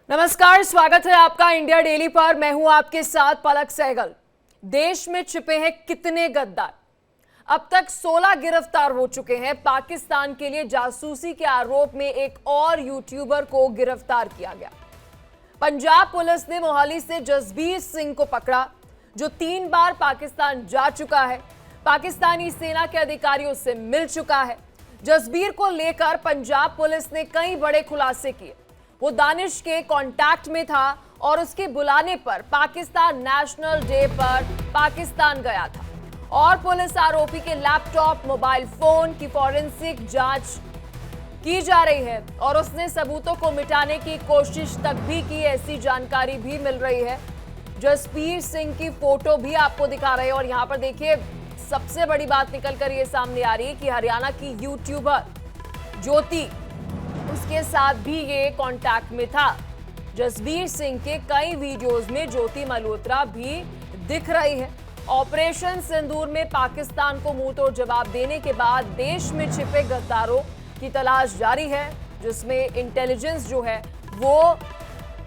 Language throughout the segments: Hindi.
नमस्कार, स्वागत है आपका इंडिया डेली पर। मैं हूं आपके साथ पलक सहगल। देश में छिपे हैं कितने गद्दार? अब तक 16 गिरफ्तार हो चुके हैं। पाकिस्तान के लिए जासूसी के आरोप में एक और यूट्यूबर को गिरफ्तार किया गया। पंजाब पुलिस ने मोहाली से जसबीर सिंह को पकड़ा, जो 3 बार पाकिस्तान जा चुका है। पाकिस्तानी सेना के अधिकारियों से मिल चुका है। जसबीर को लेकर पंजाब पुलिस ने कई बड़े खुलासे किए। वो दानिश के कांटेक्ट में था और उसके बुलाने पर पाकिस्तान नेशनल डे पर पाकिस्तान गया था। और पुलिस आरोपी के लैपटॉप, मोबाइल फोन की फॉरेंसिक जांच की जा रही है और उसने सबूतों को मिटाने की कोशिश तक भी की, ऐसी जानकारी भी मिल रही है। जसबीर सिंह की फोटो भी आपको दिखा रहे हैं और यहाँ पर देखिए, सबसे बड़ी बात निकलकर ये सामने आ रही है कि हरियाणा की यूट्यूबर ज्योति, उसके साथ भी ये कांटेक्ट में था। जसबीर सिंह के कई वीडियोस में ज्योति मल्होत्रा भी दिख रही है। ऑपरेशन सिंदूर में पाकिस्तान को मुंह तोड़ जवाब देने के बाद देश में छिपे गद्दारों की तलाश जारी है, जिसमें इंटेलिजेंस जो है वो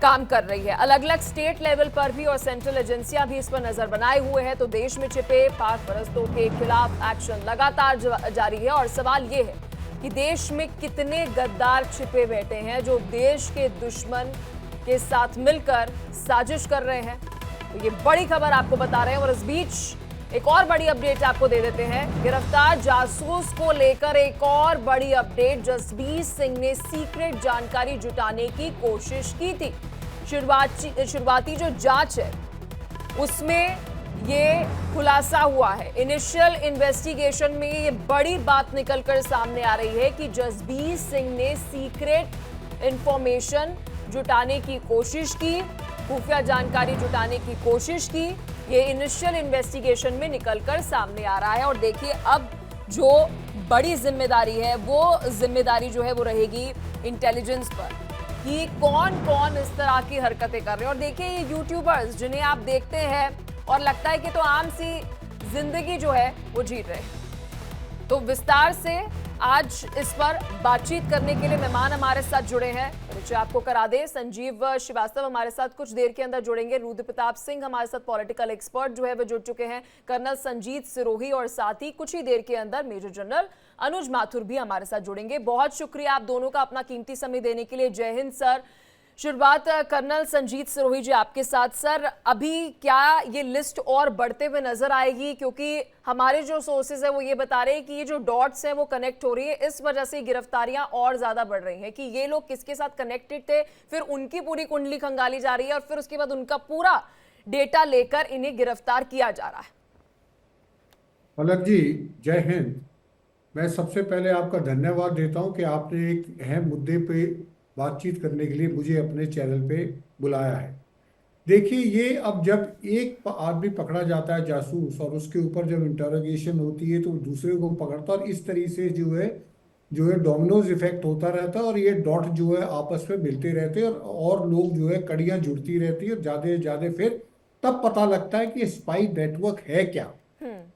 काम कर रही है। अलग अलग स्टेट लेवल पर भी और सेंट्रल एजेंसियां भी इस पर नजर बनाए हुए हैं। तो देश में छिपे पाक परस्तों के खिलाफ एक्शन लगातार जारी है और सवाल ये है कि देश में कितने गद्दार छिपे बैठे हैं जो देश के दुश्मन के साथ मिलकर साजिश कर रहे हैं। तो ये बड़ी खबर आपको बता रहे हैं और इस बीच एक और बड़ी अपडेट आपको दे देते हैं। गिरफ्तार जासूस को लेकर एक और बड़ी अपडेट। जसबीर सिंह ने सीक्रेट जानकारी जुटाने की कोशिश की थी। शुरुआती जो जांच है उसमें ये खुलासा हुआ है। इनिशियल इन्वेस्टिगेशन में ये बड़ी बात निकलकर सामने आ रही है कि जसबीर सिंह ने सीक्रेट इंफॉर्मेशन जुटाने की कोशिश की, खुफिया जानकारी जुटाने की कोशिश की। ये इनिशियल इन्वेस्टिगेशन में निकलकर सामने आ रहा है और देखिए, अब जो बड़ी जिम्मेदारी है वो जिम्मेदारी जो है वो रहेगी इंटेलिजेंस पर कि कौन कौन इस तरह की हरकतें कर रहे हैं। और देखिए, ये यूट्यूबर्स जिन्हें आप देखते हैं और लगता है कि तो आम सी जिंदगी जो है वो जी रहे हैं। तो विस्तार से आज इस पर बातचीत करने के लिए मेहमान हमारे साथ जुड़े हैं। परिचय आपको करा दे, संजीव श्रीवास्तव हमारे साथ कुछ देर के अंदर जुड़ेंगे। रुद्र प्रताप सिंह हमारे साथ पॉलिटिकल एक्सपर्ट जो है वो जुड़ चुके हैं। कर्नल संजीत सिरोही और साथ ही कुछ ही देर के अंदर मेजर जनरल अनुज माथुर भी हमारे साथ जुड़ेंगे। बहुत शुक्रिया आप दोनों का अपना कीमती समय देने के लिए। जय हिंद सर। शुरुआत कर्नल संजीत सिरोही जी आपके साथ। सर, अभी क्या ये लिस्ट और बढ़ते हुए नजर आएगी? क्योंकि हमारे जो सोर्सेज है वो ये बता रहे हैं कि ये जो डॉट्स हैं वो कनेक्ट हो रही है, इस वजह से गिरफ्तारियां और ज्यादा बढ़ रही हैं कि ये लोग किसके साथ कनेक्टेड थे, फिर उनकी पूरी कुंडली खंगाली जा रही है और फिर उसके बाद उनका पूरा डेटा लेकर इन्हें गिरफ्तार किया जा रहा है। पलक जी, जय हिंद। मैं सबसे पहले आपका धन्यवाद देता हूं कि आपने एक अहम मुद्दे पे बातचीत करने के लिए मुझे अपने चैनल पे बुलाया है। देखिए, ये अब जब एक आदमी पकड़ा जाता है जासूस और उसके ऊपर जब इंटरोगेशन होती है तो दूसरे को पकड़ता है और इस तरीके से जो है डोमिनोज इफेक्ट होता रहता है और ये डॉट जो है आपस में मिलते रहते हैं और लोग जो है कड़ियां जुड़ती रहती है और ज्यादा से ज्यादा फिर तब पता लगता है कि स्पाई नेटवर्क है क्या।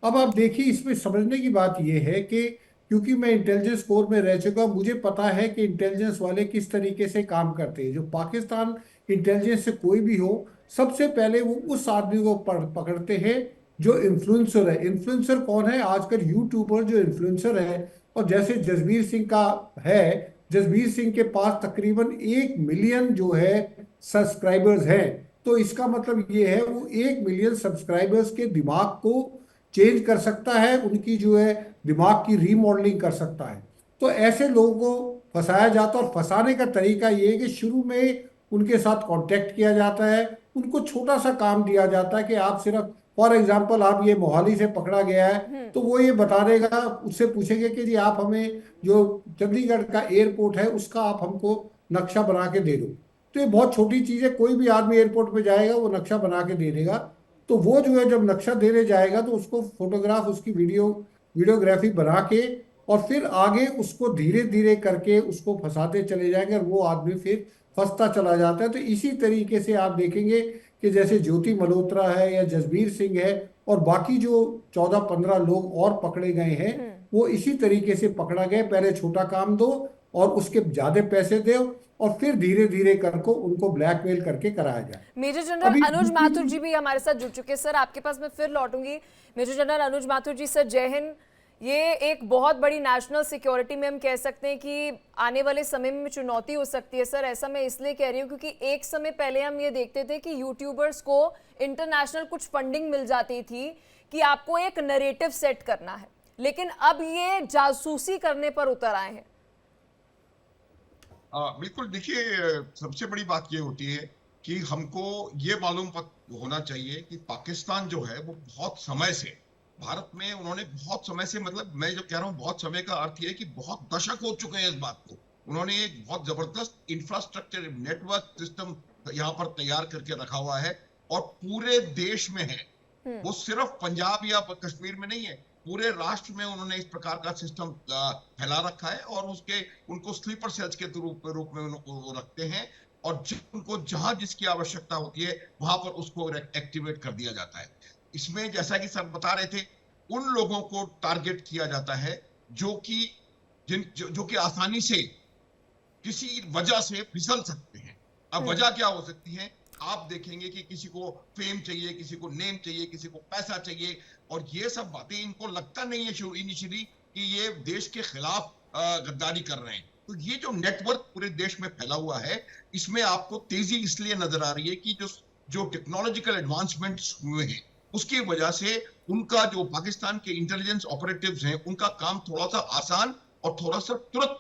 अब आप देखिए, इसमें समझने की बात यह है कि क्योंकि मैं इंटेलिजेंस कोर में रह चुका हूं, मुझे पता है कि इंटेलिजेंस वाले किस तरीके से काम करते हैं। जो पाकिस्तान इंटेलिजेंस से कोई भी हो, सबसे पहले वो उस आदमी को पकड़ते हैं जो इन्फ्लुएंसर है। इन्फ्लुएंसर कौन है? आजकल यूट्यूबर जो इन्फ्लुएंसर है, और जैसे जसबीर सिंह का है, जसबीर सिंह के पास तकरीबन 1 मिलियन जो है सब्सक्राइबर्स हैं। तो इसका मतलब ये है वो 1 मिलियन सब्सक्राइबर्स के दिमाग को चेंज कर सकता है, उनकी जो है दिमाग की रीमॉडलिंग कर सकता है। तो ऐसे लोगों को फंसाया जाता है और फंसाने का तरीका ये है कि शुरू में उनके साथ कांटेक्ट किया जाता है, उनको छोटा सा काम दिया जाता है कि आप सिर्फ, फॉर एग्जांपल, आप ये मोहाली से पकड़ा गया है तो वो ये बता देगा, उससे पूछेंगे कि जी आप हमें जो चंडीगढ़ का एयरपोर्ट है उसका आप हमको नक्शा बना के दे दो। तो ये बहुत छोटी चीज़ है, कोई भी आदमी एयरपोर्ट पे जाएगा वो नक्शा बना के दे देगा। तो वो जो है जब नक्शा देने जाएगा तो उसको फोटोग्राफ, उसकी वीडियोग्राफी बना के और फिर आगे उसको धीरे धीरे करके उसको फंसाते चले जाएंगे और वो आदमी फिर फंसता चला जाता है। तो इसी तरीके से आप देखेंगे कि जैसे ज्योति मल्होत्रा है या जसबीर सिंह है और बाकी जो 14-15 लोग और पकड़े गए हैं, वो इसी तरीके से पकड़ा गया। पहले छोटा काम दो और उसके ज्यादा पैसे दो और फिर धीरे धीरे करको उनको ब्लैकमेल करके कराया जाए। मेजर जनरल अभी अनुज माथुर जी भी हमारे साथ जुड़ चुके हैं। सर आपके पास मैं फिर लौटूंगी। मेजर जनरल अनुज माथुर जी, सर जय हिंद। ये एक बहुत बड़ी नेशनल सिक्योरिटी में हम कह सकते हैं कि आने वाले समय में चुनौती हो सकती है। सर ऐसा मैं इसलिए कह रही हूँ क्योंकि एक समय पहले हम ये देखते थे कि यूट्यूबर्स को इंटरनेशनल कुछ फंडिंग मिल जाती थी कि आपको एक नरेटिव सेट करना है, लेकिन अब ये जासूसी करने पर उतर आए हैं। बिल्कुल, देखिए, सबसे बड़ी बात ये होती है कि हमको ये मालूम होना चाहिए कि पाकिस्तान जो है वो बहुत समय से भारत में, उन्होंने बहुत समय से, मतलब मैं जो कह रहा हूँ बहुत समय का अर्थ ये है कि बहुत दशक हो चुके हैं इस बात को। उन्होंने एक बहुत जबरदस्त इंफ्रास्ट्रक्चर, नेटवर्क सिस्टम यहाँ पर तैयार करके रखा हुआ है और पूरे देश में है। वो सिर्फ पंजाब या कश्मीर में नहीं है, पूरे राष्ट्र में उन्होंने इस प्रकार का सिस्टम फैला रखा है और उनको स्लीपर सेल्स के रूप में वो रखते हैं और उनको जहां जिसकी आवश्यकता होती है वहां पर उसको एक्टिवेट कर दिया जाता है। इसमें जैसा कि सर बता रहे थे, उन लोगों को टारगेट किया जाता है जो कि आसानी से किसी वजह से फिसल सकते हैं। अब वजह क्या हो सकती है? आप देखेंगे कि किसी को फेम चाहिए, किसी को नेम चाहिए, किसी को पैसा चाहिए, और ये सब बातें इनको लगता नहीं है इनिशियली कि ये देश के खिलाफ गद्दारी कर रहे हैं। तो ये जो नेटवर्क पूरे देश में फैला हुआ है, इसमें आपको तेजी इसलिए नजर आ रही है कि जो टेक्नोलॉजिकल एडवांसमेंट्स हुए हैं उसकी वजह से उनका जो पाकिस्तान के इंटेलिजेंस ऑपरेटिव्स हैं उनका काम थोड़ा सा आसान और थोड़ा सा तुरंत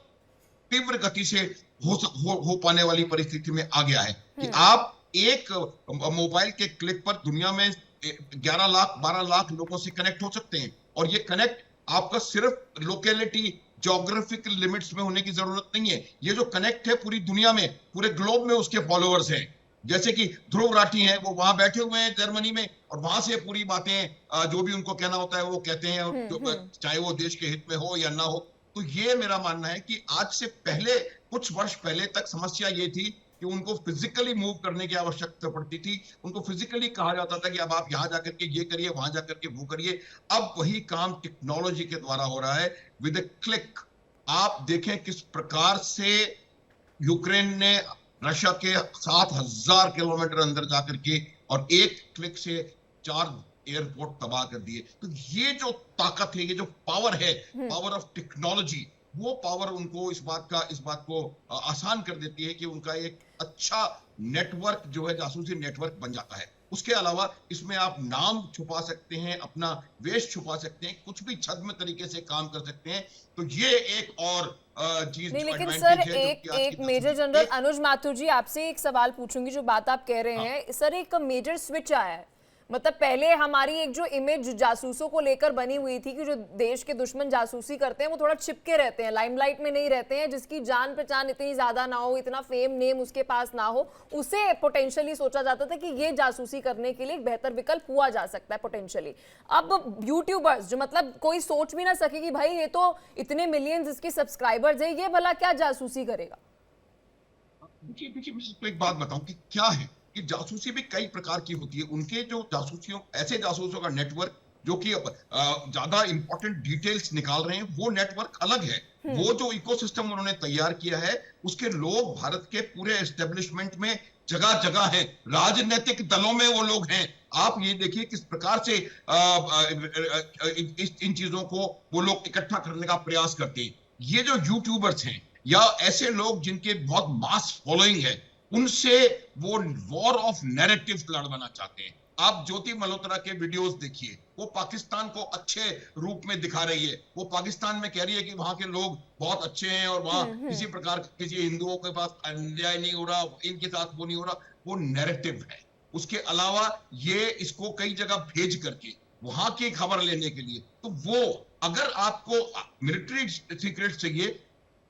तीव्र गति से हो पाने वाली परिस्थिति में आ गया है कि आप एक मोबाइल के क्लिक पर दुनिया में 11 लाख 12 लाख लोगों से कनेक्ट हो सकते हैं। और ये कनेक्ट आपका सिर्फ लोकेलिटी, ज्योग्राफिकल लिमिट्स में होने की जरूरत नहीं है। ये जो कनेक्ट है पूरी दुनिया में, पूरे ग्लोब में उसके फॉलोअर्स हैं। जैसे कि ध्रुव राठी हैं, वो वहां बैठे हुए हैं जर्मनी में और वहां से पूरी बातें जो भी उनको कहना होता है वो कहते हैं, और चाहे वो देश के हित में हो या ना हो। तो ये मेरा मानना है कि आज से पहले, कुछ वर्ष पहले तक समस्या ये थी कि उनको फिजिकली मूव करने की आवश्यकता पड़ती थी। उनको फिजिकली कहा जाता था कि अब आप यहां जाकर के ये करिए, वहां जाकर के वो करिए। अब वही काम टेक्नोलॉजी के द्वारा हो रहा है, विद ए क्लिक। आप देखें किस प्रकार से यूक्रेन ने रशिया के 7,000 किलोमीटर अंदर जाकर के और एक क्लिक से 4 एयरपोर्ट तबाह कर दिए। तो ये जो ताकत है, ये जो पावर है, पावर ऑफ टेक्नोलॉजी, वो पावर उनको इस बात को आसान कर देती है कि उनका एक अच्छा नेटवर्क जो है, जासूसी नेटवर्क बन जाता है। उसके अलावा इसमें आप नाम छुपा सकते हैं, अपना वेश छुपा सकते हैं, कुछ भी छद्म तरीके से काम कर सकते हैं। तो ये एक और चीज नहीं, जो लेकिन एडवांटेज सर है, एक मेजर जनरल अनुज माथुर जी, आपसे एक सवाल पूछूंगी। जो बात आप कह रहे हैं सर, एक मेजर स्विच आया है। मतलब पहले हमारी एक जो इमेज जासूसों को लेकर बनी हुई थी कि जो देश के दुश्मन जासूसी करते हैं वो थोड़ा छिपके रहते हैं, लाइमलाइट में नहीं रहते हैं, जिसकी जान पहचान इतनी ज्यादा ना हो, इतना फेम नेम उसके पास ना हो, उसे पोटेंशियली सोचा जाता था कि ये जासूसी करने के लिए एक बेहतर विकल्प हुआ जा सकता है पोटेंशियली। अब यूट्यूबर्स जो, मतलब कोई सोच भी ना सके कि भाई ये तो इतने मिलियंस इसके सब्सक्राइबर्स है, ये भला क्या जासूसी करेगा। देखिए, मैं आपको एक बात बताऊं कि क्या है कि जासूसी भी कई प्रकार की होती है। उनके जो ऐसे जासूसों का नेटवर्क जो कि ज्यादा इंपॉर्टेंट डिटेल्स निकाल रहे हैं, वो नेटवर्क अलग है। वो जो इकोसिस्टम उन्होंने तैयार किया है, उसके लोग भारत के पूरे एस्टेब्लिशमेंट में जगह जगह हैं, राजनीतिक दलों में वो लोग हैं। आप ये देखिए किस प्रकार से इन चीजों को वो लोग इकट्ठा करने का प्रयास करते हैं। ये जो यूट्यूबर्स हैं या ऐसे लोग जिनके बहुत मास फॉलोइंग है, उनसे वो वॉर ऑफ नैरेटिव्स लड़वाना चाहते हैं। आप ज्योति मल्होत्रा के वीडियोस देखिए, वो पाकिस्तान को अच्छे रूप में दिखा रही है। वो पाकिस्तान में कह रही है कि वहां के लोग बहुत अच्छे हैं और वहां किसी प्रकार किसी हिंदुओं के पास अन्याय नहीं हो रहा, इनके साथ वो नहीं हो रहा। वो नैरेटिव है। उसके अलावा ये इसको कई जगह भेज करके वहां की खबर लेने के लिए, तो वो अगर आपको मिलिट्री सीक्रेट चाहिए,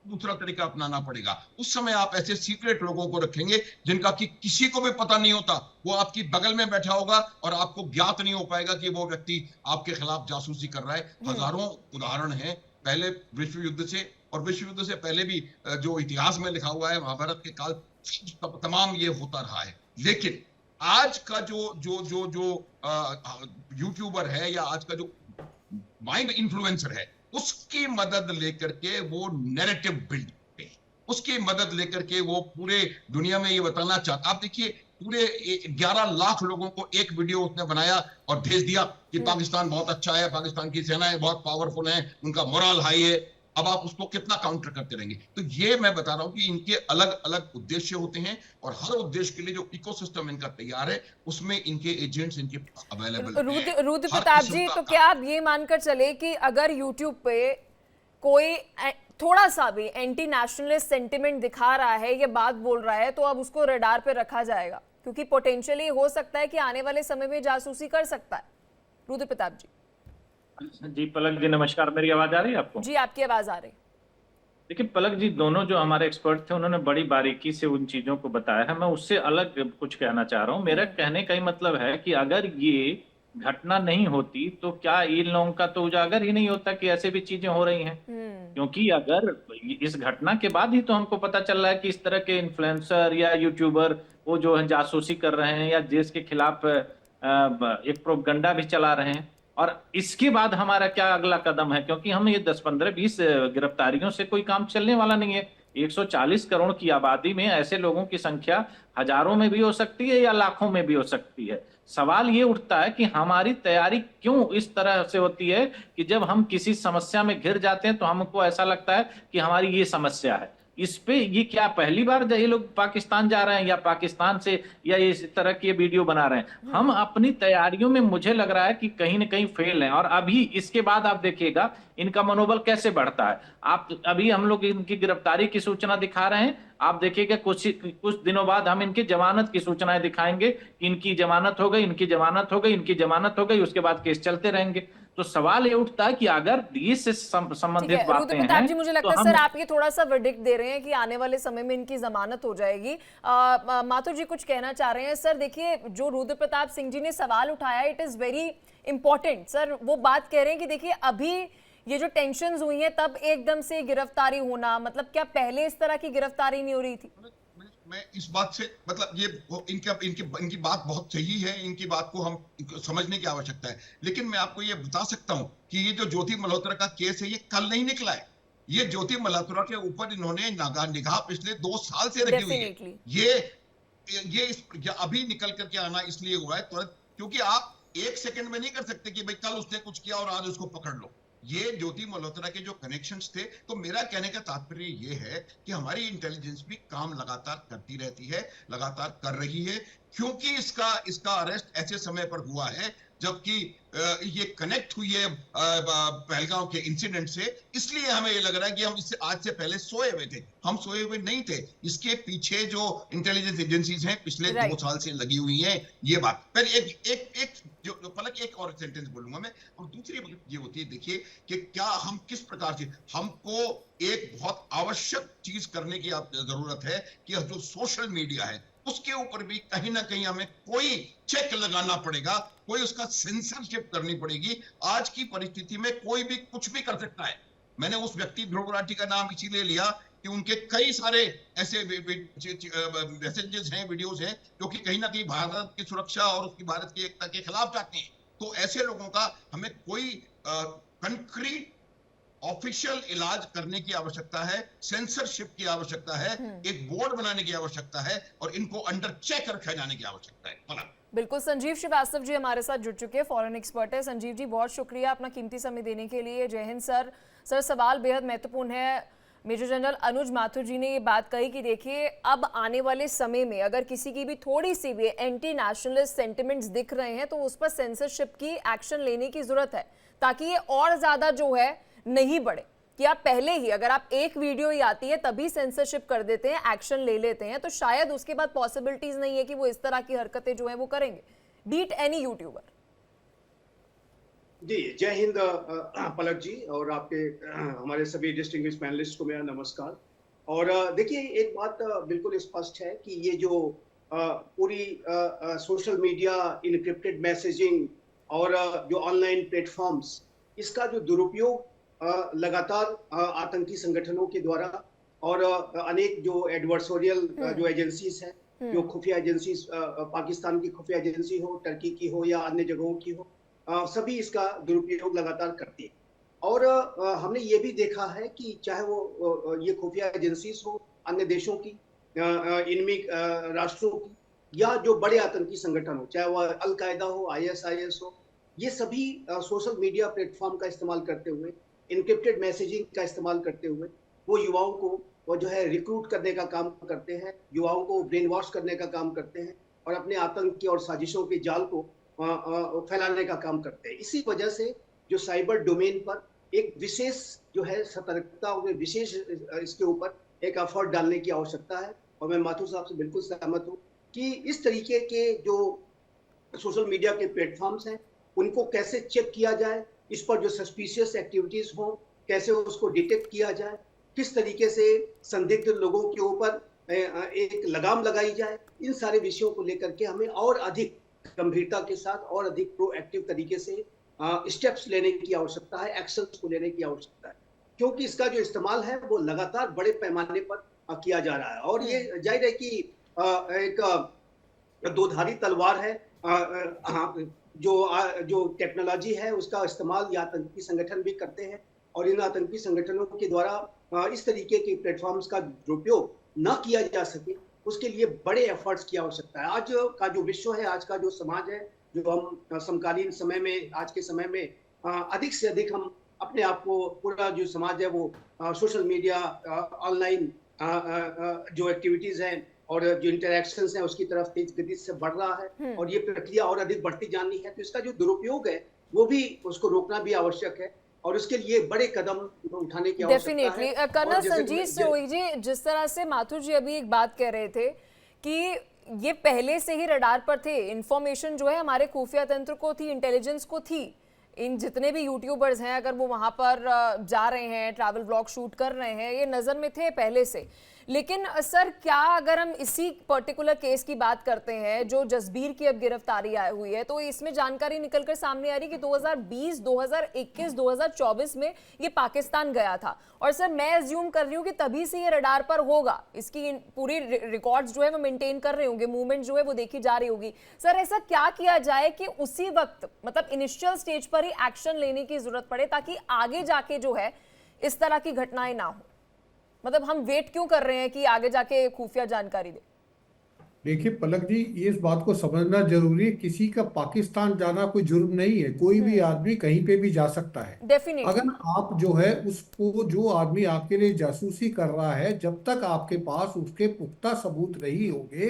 दूसरा तरीका अपनाना पड़ेगा। उस समय आप ऐसे सीक्रेट लोगों को रखेंगे जिनका कि किसी को भी पता नहीं होता, वो आपकी बगल में बैठा होगा और आपको ज्ञात नहीं हो पाएगा कि वो व्यक्ति आपके खिलाफ जासूसी कर रहा है। हजारों उदाहरण हैं, पहले विश्व युद्ध से और विश्व युद्ध से पहले भी जो इतिहास में लिखा हुआ है, महाभारत के काल तमाम ये होता रहा है। लेकिन आज का जो यूट्यूबर है या आज का जो माइंड इन्फ्लुएंसर है, उसकी मदद लेकर के वो नैरेटिव बिल्ड करते हैं। उसकी मदद लेकर के वो पूरे दुनिया में ये बताना चाहता। आप देखिए पूरे 11 लाख लोगों को एक वीडियो उसने बनाया और भेज दिया कि पाकिस्तान बहुत अच्छा है, पाकिस्तान की सेनाएं बहुत पावरफुल हैं, उनका मोरल हाई है। अब आप उसको कितना काउंटर करते रहेंगे? तो ये मैं बता रहा हूं कि इनके अलग अलग उद्देश्य होते हैं और हर उद्देश्य के लिए जो इकोसिस्टम इनका तैयार है उसमें इनके एजेंट्स इनके पास अवेलेबल हैं। रुद्र हर प्रताप किस्म जी, का तो क्या आप ये मानकर चले कि अगर यूट्यूब पे कोई थोड़ा सा भी एंटी नेशनलिस्ट सेंटिमेंट दिखा रहा है, ये बात बोल रहा है, तो अब उसको रडार पे रखा जाएगा? क्योंकि पोटेंशियली हो सकता है कि आने वाले समय में जासूसी कर सकता है। रुद्र प्रताप जी। जी पलक जी नमस्कार, मेरी आवाज आ रही है आपको? जी, आपकी आवाज आ रही। देखिए पलक जी, दोनों जो हमारे एक्सपर्ट थे उन्होंने बड़ी बारीकी से उन चीजों को बताया है। मैं उससे अलग कुछ कहना चाह रहा हूँ। मेरा कहने का ही मतलब है कि अगर ये घटना नहीं होती तो क्या इन लोगों का तो उजागर ही नहीं होता कि ऐसे भी चीजें हो रही हैं। क्योंकि अगर इस घटना के बाद ही तो हमको पता चल रहा है कि इस तरह के इन्फ्लुएंसर या यूट्यूबर वो जो है जासूसी कर रहे हैं या देश के खिलाफ एक प्रोपगंडा भी चला रहे हैं। और इसके बाद हमारा क्या अगला कदम है? क्योंकि हम ये 10, 15, 20 गिरफ्तारियों से कोई काम चलने वाला नहीं है। 140 करोड़ की आबादी में ऐसे लोगों की संख्या हजारों में भी हो सकती है या लाखों में भी हो सकती है। सवाल ये उठता है कि हमारी तैयारी क्यों इस तरह से होती है कि जब हम किसी समस्या में घिर जाते हैं तो हमको ऐसा लगता है कि हमारी ये समस्या है। इस पे ये क्या पहली बार ये लोग पाकिस्तान जा रहे हैं या पाकिस्तान से या इस तरह की वीडियो बना रहे हैं? हम अपनी तैयारियों में मुझे लग रहा है कि कहीं ना कहीं फेल हैं। और अभी इसके बाद आप देखिएगा इनका मनोबल कैसे बढ़ता है। आप अभी हम लोग इनकी गिरफ्तारी की सूचना दिखा रहे हैं, आप देखिएगा कुछ दिनों बाद हम इनकी जमानत की सूचनाएं दिखाएंगे कि इनकी जमानत हो गई, इनकी जमानत हो गई, इनकी जमानत हो गई, उसके बाद केस चलते रहेंगे। तो सवाल ये उठता है कि अगर इससे संबंधित बातें रुद्र प्रताप हैं जी, मुझे तो लगता है हम सर आप ये थोड़ा सा वर्डिक्ट दे रहे हैं कि आने वाले समय में इनकी जमानत हो जाएगी। माथुर जी कुछ कहना चाह रहे हैं। सर देखिए, जो रुद्र प्रताप सिंह जी ने सवाल उठाया, it is very important. Sir वो बात कह रहे हैं कि देखिए अभी ये जो टेंशन्स हुई हैं तब एकदम से गिरफ्तारी होना, मतलब क्या पहले इस तरह की गिरफ्तारी नहीं हो रही थी? मैं इस बात से मतलब ये इनकी बात बहुत सही है, इनकी बात को हम समझने की आवश्यकता है। लेकिन मैं आपको ये बता सकता हूं कि ये जो ज्योति मल्होत्रा का केस है ये कल नहीं निकला है। ये ज्योति मल्होत्रा के ऊपर इन्होंने निगाह पिछले 2 साल से रखी हुई है। ये अभी निकल करके आना इसलिए हुआ है तुरंत, क्योंकि आप 1 सेकंड में नहीं कर सकते कि भाई कल उसने कुछ किया और आज उसको पकड़ लो। ये ज्योति मल्होत्रा के जो कनेक्शंस थे, तो मेरा कहने का तात्पर्य ये है कि हमारी इंटेलिजेंस भी काम लगातार करती रहती है, लगातार कर रही है। क्योंकि इसका अरेस्ट ऐसे समय पर हुआ है जबकि ये कनेक्ट हुई है पहलगांव के इंसिडेंट से, इसलिए हमें ये लग रहा है कि हम इससे आज से पहले सोए हुए थे। हम सोए हुए नहीं थे। इसके पीछे जो इंटेलिजेंस एजेंसीज हैं पिछले 2 साल से लगी हुई हैं। ये बात पहले एक जो पलक एक और सेंटेंस बोलूंगा मैं, और दूसरी ये होती है देखिए कि क्या हम किस प्रकार से, हमको एक बहुत आवश्यक चीज करने की जरूरत है कि जो सोशल मीडिया है उसके ऊपर भी कहीं ना कहीं हमें कोई चेक लगाना पड़ेगा, कोई उसका सेंसरशिप करनी पड़ेगी। आज की परिस्थिति में कोई भी कुछ भी कर सकता है। मैंने उस व्यक्ति ध्रुव राठी का नाम इसीलिए लिया कि उनके कई सारे ऐसे मैसेजेस हैं, वीडियोस हैं जो कि कहीं ना कहीं भारत की सुरक्षा और उसकी भारत की एकता के खिलाफ जाते हैं। तो ऐसे लोगों का हमें कोई कंक्रीट ऑफिशियल इलाज करने की आवश्यकता है, सेंसरशिप की आवश्यकता है, एक बोर्ड बनाने की आवश्यकता है और इनको अंडर चेक रखा जाने की आवश्यकता है। बिल्कुल। संजीव श्रीवास्तव जी हमारे साथ जुड़ चुके हैं, फॉरेन एक्सपर्ट है। संजीव जी बहुत शुक्रिया अपना कीमती समय देने के लिए। जय हिंद सर। सर सवाल बेहद महत्वपूर्ण है। मेजर जनरल अनुज माथुर जी ने ये बात कही कि देखिए अब आने वाले समय में अगर किसी की भी थोड़ी सी भी एंटी नेशनलिस्ट सेंटिमेंट्स दिख रहे हैं तो उस पर सेंसरशिप की एक्शन लेने की जरूरत है, ताकि ये और ज्यादा जो है नहीं बढ़े। कि आप पहले ही अगर आप एक वीडियो ही आती है तभी सेंसरशिप कर देते हैं, एक्शन ले लेते हैं, तो शायद उसके बाद पॉसिबिलिटीज नहीं है कि वो इस तरह की हरकतें जो है वो करेंगे, बीट एनी यूट्यूबर। जी जय हिंद पलक जी, और आपके हमारे सभी डिस्टिंग्विश्ड पैनलिस्ट को मेरा नमस्कार। और देखिए एक बात बिल्कुल स्पष्ट है कि ये जो पूरी सोशल मीडिया इनक्रिप्टेड मैसेजिंग और जो ऑनलाइन प्लेटफॉर्म्स, इसका जो दुरुपयोग लगातार आतंकी संगठनों के द्वारा और अनेक जो एडवर्सोरियल जो एजेंसीज हैं, जो खुफिया एजेंसीज, पाकिस्तान की खुफिया एजेंसी हो, टर्की की हो या अन्य जगहों की हो, सभी इसका दुरुपयोग लगातार करती है। और हमने ये भी देखा है कि चाहे वो ये खुफिया एजेंसीज हो अन्य देशों की, इनमी राष्ट्रों की, या जो बड़े आतंकी संगठन हो, चाहे वह अल-कायदा हो, आईएसआईएस हो, ये सभी सोशल मीडिया प्लेटफॉर्म का इस्तेमाल करते हुए, इनक्रिप्टेड मैसेजिंग का इस्तेमाल करते हुए वो युवाओं को वो जो है रिक्रूट करने का काम करते हैं, युवाओं को ब्रेन वॉश करने का काम करते हैं और अपने आतंक और साजिशों के जाल को फैलाने का काम करते हैं। इसी वजह से जो साइबर डोमेन पर एक विशेष जो है सतर्कता और विशेष इसके ऊपर एक एफर्ट डालने की आवश्यकता है। और मैं माथुर साहब से बिल्कुल सहमत हूँ कि इस तरीके के जो सोशल मीडिया के प्लेटफॉर्म्स हैं उनको कैसे चेक किया जाए, इस पर जो सस्पिशियस एक्टिविटीज हो कैसे उसको डिटेक्ट किया जाए, किस तरीके से संदिग्ध लोगों के ऊपर एक लगाम लगाई जाए, इन सारे विषयों को लेकर के हमें और अधिक गंभीरता के साथ और अधिक प्रोएक्टिव तरीके से स्टेप्स लेने की आवश्यकता है, एक्शंस को लेने की आवश्यकता है, क्योंकि इसका जो इस्तेमाल है वो लगातार बड़े पैमाने पर किया जा रहा है। और ये जाहिर है कि एक दोधारी तलवार है। जो टेक्नोलॉजी है उसका इस्तेमाल ये आतंकी संगठन भी करते हैं और इन आतंकी संगठनों के द्वारा इस तरीके के प्लेटफॉर्म्स का दुरुपयोग न किया जा सके, उसके लिए बड़े एफर्ट्स की आवश्यकता है। आज का जो विश्व है, आज का जो समाज है, जो हम समकालीन समय में, आज के समय में अधिक से अधिक हम अपने आप को, पूरा जो समाज है वो सोशल मीडिया, ऑनलाइन जो एक्टिविटीज हैं और जो इंटरैक्शंस हैं उसकी तरफ तेज गति से बढ़ रहा है और ये प्रक्रिया और अधिक बढ़ती जानी है। तो इसका जो दुरुपयोग है वो भी, उसको रोकना भी आवश्यक है और उसके लिए बड़े कदम उठाने की आवश्यकता है। डेफिनेटली। कर्नल संजीत सोई जी, जिस तरह से माथुर जी अभी एक बात कह रहे थे कि ये पहले से ही रडार पर थे, इंफॉर्मेशन जो है हमारे खुफिया तंत्र को थी, इंटेलिजेंस को थी, इन जितने भी यूट्यूबर्स हैं अगर वो वहाँ पर जा रहे हैं, ट्रैवल व्लॉग शूट कर रहे हैं, ये नज़र में थे पहले से। लेकिन सर, क्या अगर हम इसी पर्टिकुलर केस की बात करते हैं जो जसबीर की अब गिरफ्तारी आई हुई है, तो इसमें जानकारी निकलकर सामने आ रही कि 2020, 2021, 2024 में ये पाकिस्तान गया था। और सर, मैं अज्यूम कर रही हूँ कि तभी से ये रडार पर होगा, इसकी पूरी रिकॉर्ड्स जो है वो मेंटेन कर रहे होंगे, मूवमेंट जो है वो देखी जा रही होगी। सर, ऐसा क्या किया जाए कि उसी वक्त, मतलब इनिशियल स्टेज पर ही एक्शन लेने की जरूरत पड़े ताकि आगे जाके जो है इस तरह की घटनाएं ना हो? मतलब हम वेट क्यों कर रहे हैं कि आगे जाके खुफिया जानकारी दे? देखिए पलक जी, ये इस बात को समझना जरूरी है, किसी का पाकिस्तान जाना कोई जुर्म नहीं है, कोई भी आदमी कहीं पे भी जा सकता है। डेफिनेटली। अगर आप जो है उसको, जो आदमी आपके लिए जासूसी कर रहा है, जब तक आपके पास उसके पुख्ता सबूत नहीं होंगे,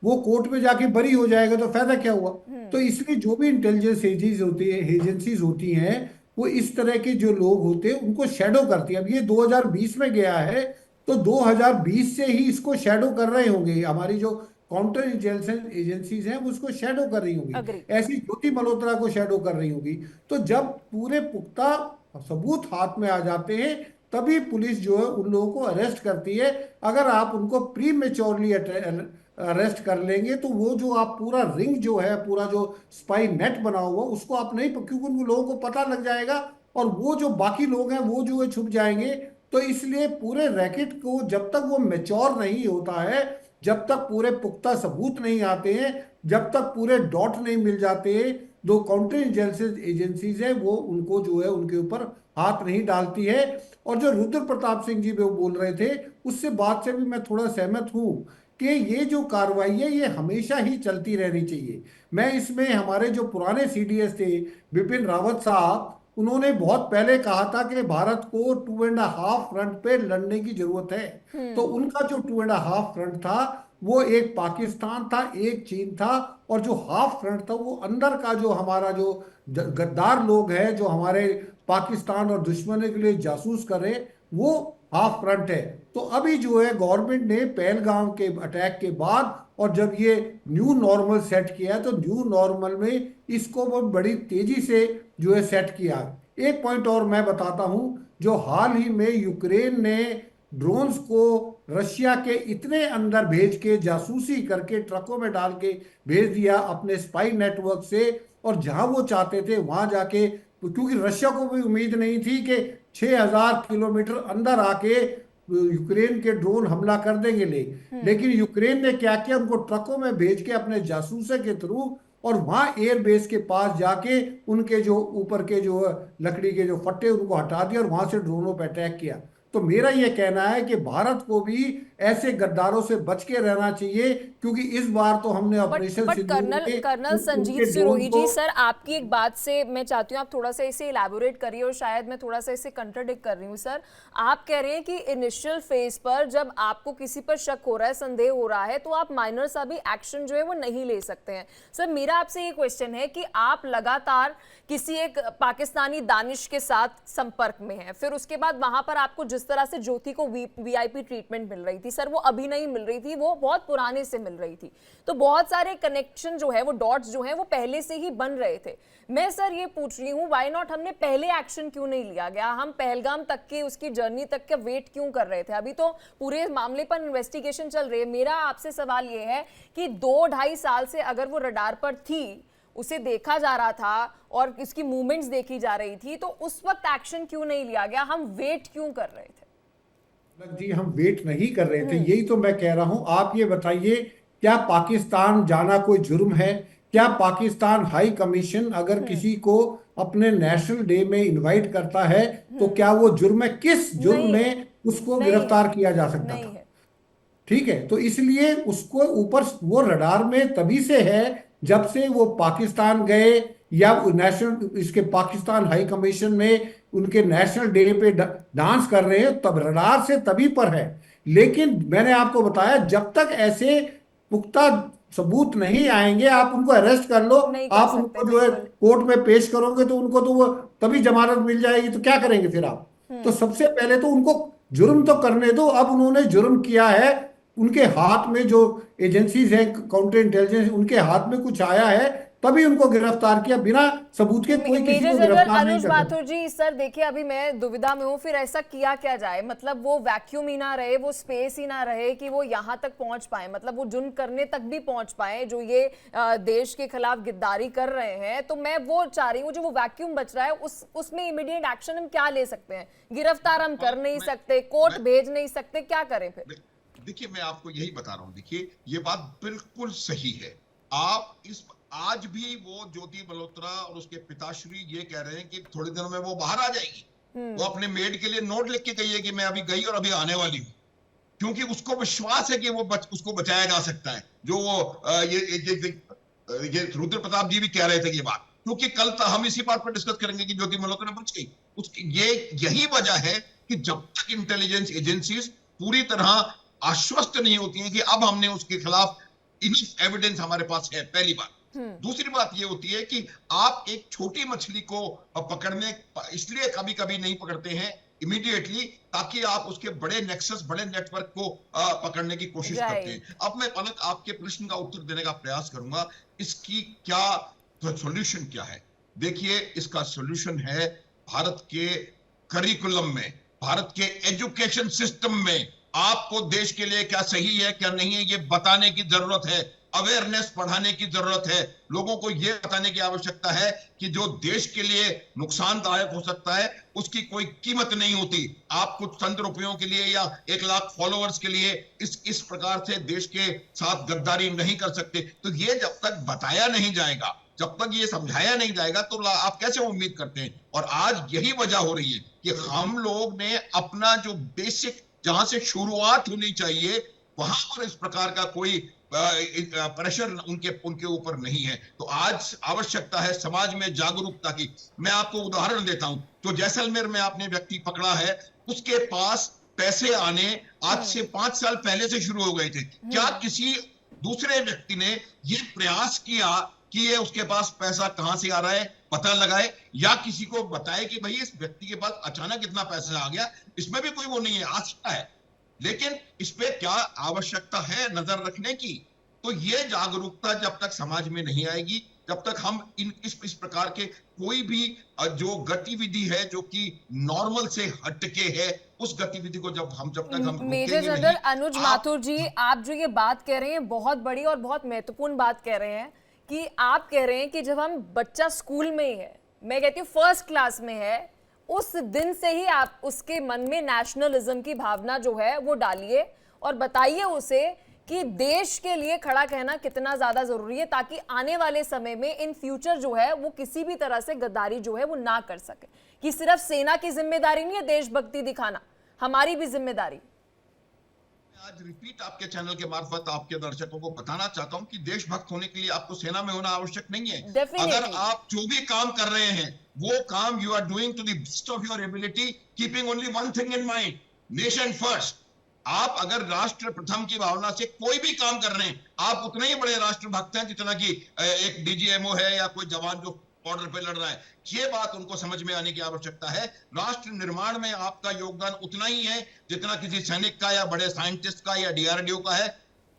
वो कोर्ट में जाके बरी हो जाएगा तो फायदा क्या हुआ। तो इसलिए जो भी इंटेलिजेंस एजेंसीज होती हैं, वो इस तरह के जो लोग होते हैं उनको शैडो करती है। अब ये 2020 में गया है तो 2020 से ही इसको शैडो कर रहे होंगे, हमारी जो काउंटर इंटेलिजेंस एजेंसीज हैं वो उसको शैडो कर रही होंगी, ऐसी ज्योति मल्होत्रा को शैडो कर रही होगी। तो जब पूरे पुख्ता सबूत हाथ में आ जाते हैं तभी पुलिस जो है उन लोगों को अरेस्ट करती है। अगर आप उनको प्री मेच्योरली अरेस्ट कर लेंगे तो वो जो आप पूरा रिंग जो है, पूरा जो स्पाई नेट बना हुआ, उसको आप नहीं, क्योंकि उन लोगों को पता लग जाएगा और वो जो बाकी लोग हैं वो जो है छुप जाएंगे। तो इसलिए पूरे रैकेट को जब तक वो मैच्योर नहीं होता है, जब तक पूरे पुख्ता सबूत नहीं आते हैं, जब तक पूरे डॉट नहीं मिल जाते, दो काउंटर इंटेलिजेंस एजेंसीज है वो उनको जो है उनके ऊपर हाथ नहीं डालती है। और जो रुद्र प्रताप सिंह जी वो बोल रहे थे, उससे बात से भी मैं थोड़ा सहमत हूँ कि ये जो कार्रवाई है ये हमेशा ही चलती रहनी चाहिए। मैं इसमें हमारे जो पुराने सीडीएस थे बिपिन रावत साहब, उन्होंने बहुत पहले कहा था कि भारत को 2.5 फ्रंट पे लड़ने की जरूरत है। तो उनका जो 2.5 फ्रंट था वो एक पाकिस्तान था, एक चीन था, और जो हाफ फ्रंट था वो अंदर का जो हमारा जो गद्दार लोग हैं जो हमारे पाकिस्तान और दुश्मनों के लिए जासूस करे, वो हाफ फ्रंट है। तो अभी जो है गवर्नमेंट ने पहलगाम के अटैक के बाद और जब ये न्यू नॉर्मल सेट किया तो न्यू नॉर्मल में इसको बहुत बड़ी तेजी से जो है सेट किया। एक पॉइंट और मैं बताता हूं, जो हाल ही में यूक्रेन ने ड्रोन्स को रशिया के इतने अंदर भेज के जासूसी करके ट्रकों में डाल के भेज दिया अपने स्पाई नेटवर्क से, और जहां वो चाहते थे वहां जाके, क्योंकि रशिया को भी उम्मीद नहीं थी कि 6000 किलोमीटर अंदर आके यूक्रेन के ड्रोन हमला कर देंगे। लेकिन यूक्रेन ने क्या किया, उनको ट्रकों में भेज के अपने जासूसों के थ्रू और वहां एयरबेस के पास जाके उनके जो ऊपर के जो लकड़ी के जो फट्टे उनको हटा दिया और वहां से ड्रोनों पर अटैक किया। तो मेरा यह कहना है कि भारत को भी ऐसे गद्दारों से बच के रहना चाहिए, क्योंकि इस बार तो हमने ऑपरेशन बट सिंदूर कर्नल में कर्नल संजीव उनके सिरोही ड्रोन जी, को। सर आपकी एक बात से मैं चाहती हूँ आप थोड़ा सा इसे इलैबोरेट करिए, और शायद मैं थोड़ा सा इसे कंट्राडिक्ट कर रही हूँ। सर आप कह रहे हैं कि इनिशियल फेज पर जब आपको किसी पर शक हो रहा है, संदेह हो रहा है, तो आप माइनर सा भी एक्शन जो है वो नहीं ले सकते हैं। सर मेरा आपसे ये क्वेश्चन है कि आप लगातार किसी एक पाकिस्तानी दानिश के साथ संपर्क में हैं, फिर उसके बाद वहां पर आपको जिस तरह से ज्योति को वीआईपी ट्रीटमेंट मिल रही थी, सर वो अभी नहीं मिल रही थी, वो बहुत पुराने से मिल रही थी, तो बहुत सारे कनेक्शन जो है वो डॉट्स जो है वो पहले से ही बन रहे थे। मैं सर ये पूछ रही हूँ, व्हाई नॉट हमने पहले एक्शन क्यों नहीं लिया गया? हम पहलगाम तक के उसकी जर्नी तक का वेट क्यों कर रहे थे? अभी तो पूरे मामले पर इन्वेस्टिगेशन चल रही है। मेरा आपसे सवाल ये है कि 2-2.5 साल से अगर वो रडार पर थी, उसे देखा जा रहा था और इसकी मूवमेंट्स देखी जा रही थी, तो उस वक्त एक्शन क्यों नहीं लिया गया? हम वेट क्यों कर रहे थे? जी हम वेट नहीं कर रहे थे, यही तो मैं कह रहा हूं। आप ये बताइए, क्या पाकिस्तान जाना कोई जुर्म है? क्या पाकिस्तान हाई कमीशन अगर किसी को अपने नेशनल डे में इनवाइट करता है तो क्या वो जुर्म है? किस जुर्म नहीं है, में उसको नहीं गिरफ्तार है, किया जा सकता नहीं था? है। ठीक है, तो इसलिए उसको ऊपर वो रडार में तभी से है जब से वो पाकिस्तान गए, या नेशनल इसके पाकिस्तान हाई कमीशन में उनके नेशनल डे पे डांस कर रहे हैं, तब रडार से तभी पर है। लेकिन मैंने आपको बताया, जब तक ऐसे पुख्ता सबूत नहीं आएंगे, आप उनको अरेस्ट कर लो, नहीं कर आप सकते, उनको जो है बिल्कुल। कोर्ट में पेश करोगे तो उनको तो वो तभी जमानत मिल जाएगी, तो क्या करेंगे फिर आप? तो सबसे पहले तो उनको जुर्म तो करने दो। अब उन्होंने जुर्म किया है, उनके हाथ में जो एजेंसीज हैं काउंटर इंटेलिजेंस, उनके हाथ में कुछ आया है, तभी उनको गिरफ्तार किया। बिना सबूत के कोई किसी मेजर को जनरल गिरफ्तार नहीं अनुज कर सकता। माथुर जी, सर देखिए अभी मैं दुविधा में हूँ, फिर ऐसा किया क्या जाए? मतलब वो वैक्यूम ही ना रहे, वो स्पेस ही ना रहे कि वो यहाँ तक पहुंच पाए, मतलब वो जुर्म करने तक भी पहुंच पाए जो ये देश के खिलाफ गिद्दारी कर रहे हैं। तो मैं वो चाह रही हूँ, जो वो वैक्यूम बच रहा है उसमें इमीडिएट एक्शन हम क्या ले सकते हैं? गिरफ्तार हम कर नहीं सकते, कोर्ट भेज नहीं सकते, क्या करें फिर? देखिए मैं आपको यही बता रहा हूं। देखिए ये बात बिल्कुल सही है। आप इस आज भी वो ज्योति मल्होत्रा और उसके पिताश्री ये कह रहे हैं कि थोड़े दिनों में वो बाहर आ जाएगी। वो अपने मेड के लिए नोट लिख के गई है कि मैं अभी गई और अभी आने वाली हूँ, क्योंकि उसको विश्वास है कि उसको बचाया जा सकता है। जो वो ये रुद्र प्रताप जी भी कह रहे थे ये बात, क्योंकि कल हम इसी बात पर डिस्कस करेंगे कि ज्योति मल्होत्रा बच गई। उसकी यही वजह है कि जब तक इंटेलिजेंस एजेंसीज पूरी तरह आश्वस्त नहीं होती हैं कि अब हमने उसके खिलाफ इनफ एविडेंस हमारे पास है, पहली बात। दूसरी बात ये होती है कि आप एक छोटी मछली को पकड़ने इसलिए कभी कभी नहीं पकड़ते हैं इमीडिएटली, ताकि आप उसके बड़े नेक्सस, बड़े नेटवर्क को पकड़ने की कोशिश करते हैं। अब मैं पलक आपके प्रश्न का उत्तर देने का प्रयास करूंगा, इसकी क्या सॉल्यूशन क्या है? देखिए इसका सॉल्यूशन है भारत के करिकुलम में, भारत के एजुकेशन सिस्टम में आपको देश के लिए क्या सही है क्या नहीं है ये बताने की जरूरत है। अवेयरनेस बढ़ाने की जरूरत है। लोगों को यह बताने की आवश्यकता है कि जो देश के लिए नुकसानदायक हो सकता है उसकी कोई कीमत नहीं होती। आप कुछ चंद रुपयों के लिए या 1 लाख फॉलोअर्स के लिए इस प्रकार से देश के साथ गद्दारी नहीं कर सकते। तो ये जब तक बताया नहीं जाएगा, जब तक ये समझाया नहीं जाएगा, तो आप कैसे उम्मीद करते हैं? और आज यही वजह हो रही है कि हम लोग ने अपना जो बेसिक, जहां से शुरुआत होनी चाहिए, वहां पर इस प्रकार का कोई प्रेशर उनके ऊपर नहीं है। तो आज आवश्यकता है समाज में जागरूकता की। मैं आपको उदाहरण देता हूं, जो जैसलमेर में आपने व्यक्ति पकड़ा है, उसके पास पैसे आने आज से 5 साल पहले से शुरू हो गए थे। क्या किसी दूसरे व्यक्ति ने ये प्रयास किया कि ये उसके पास पैसा कहां से आ रहा है पता लगाए, या किसी को बताए कि भाई इस व्यक्ति के पास अचानक इतना पैसा आ गया? इसमें भी कोई वो नहीं है, आ सकता है, लेकिन इस पे क्या आवश्यकता है नजर रखने की? तो ये जागरूकता जब तक समाज में नहीं आएगी, जब तक हम इस प्रकार के कोई भी जो गतिविधि है जो कि नॉर्मल से हटके है, उस गतिविधि को जब तक हम मेजर जनरल अनुज माथुर जी, आप जो ये बात कह रहे हैं बहुत बड़ी और बहुत महत्वपूर्ण बात कह रहे हैं, कि आप कह रहे हैं कि जब हम बच्चा स्कूल में ही है, मैं कहती हूँ फर्स्ट क्लास में है, उस दिन से ही आप उसके मन में नेशनलिज्म की भावना जो है वो डालिए और बताइए उसे कि देश के लिए खड़ा कहना कितना ज्यादा जरूरी है, ताकि आने वाले समय में इन फ्यूचर जो है वो किसी भी तरह से गद्दारी जो है वो ना कर सके। कि सिर्फ सेना की जिम्मेदारी नहीं है देशभक्ति दिखाना, हमारी भी जिम्मेदारी। आज रिपीट आपके चैनल के मार्फत आपके दर्शकों को बताना चाहता हूं कि देशभक्त होने के लिए आपको सेना में होना आवश्यक नहीं है। Definitely. अगर आप जो भी काम कर रहे हैं वो काम you are doing to the best of your ability, keeping only one thing in mind, nation first. आप अगर राष्ट्र प्रथम की भावना से कोई भी काम कर रहे हैं, आप उतने ही बड़े राष्ट्रभक्त हैं जितना कि एक डीजीएमओ है या कोई जवान जो बॉर्डर पे लड़ रहा है। ये बात उनको समझ में आने की आवश्यकता है। राष्ट्र निर्माण में आपका योगदान उतना ही है जितना किसी सैनिक का या बड़े साइंटिस्ट का या डीआरडीओ का है,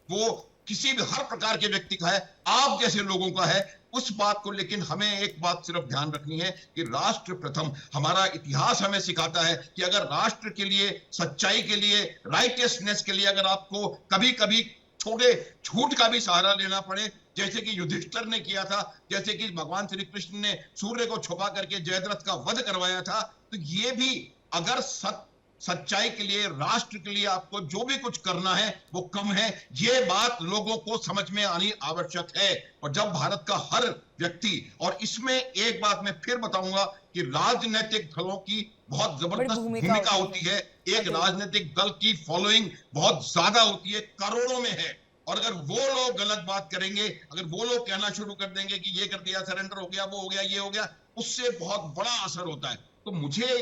वो किसी भी हर प्रकार के व्यक्ति का है, आप जैसे लोगों का है। उस बात को, लेकिन हमें एक बात सिर्फ ध्यान रखनी है कि राष्ट्र प्रथम। हमारा इतिहास हमें सिखाता है कि अगर राष्ट्र के लिए, सच्चाई के लिए, राइटियसनेस के लिए अगर आपको कभी कभी छोटे झूठ का भी सहारा लेना पड़े, जैसे कि युधिष्ठिर ने किया था, जैसे कि भगवान श्री कृष्ण ने सूर्य को छुपा करके जयद्रथ का वध करवाया था, तो ये भी अगर सच्चाई के लिए, राष्ट्र के लिए आपको जो भी कुछ करना है वो कम है। ये बात लोगों को समझ में आनी आवश्यक है। और जब भारत का हर व्यक्ति, और इसमें एक बात मैं फिर बताऊंगा कि राजनीतिक दलों की बहुत जबरदस्त भूमिका होती है। एक राजनीतिक दल की फॉलोइंग बहुत ज्यादा होती है, करोड़ों में है। और अगर वो लोग गलत बात करेंगे, अगर वो लोग कहना शुरू कर देंगे कि ये कर दिया, सरेंडर हो गया, वो हो गया, ये हो गया, उससे बहुत बड़ा असर होता है। तो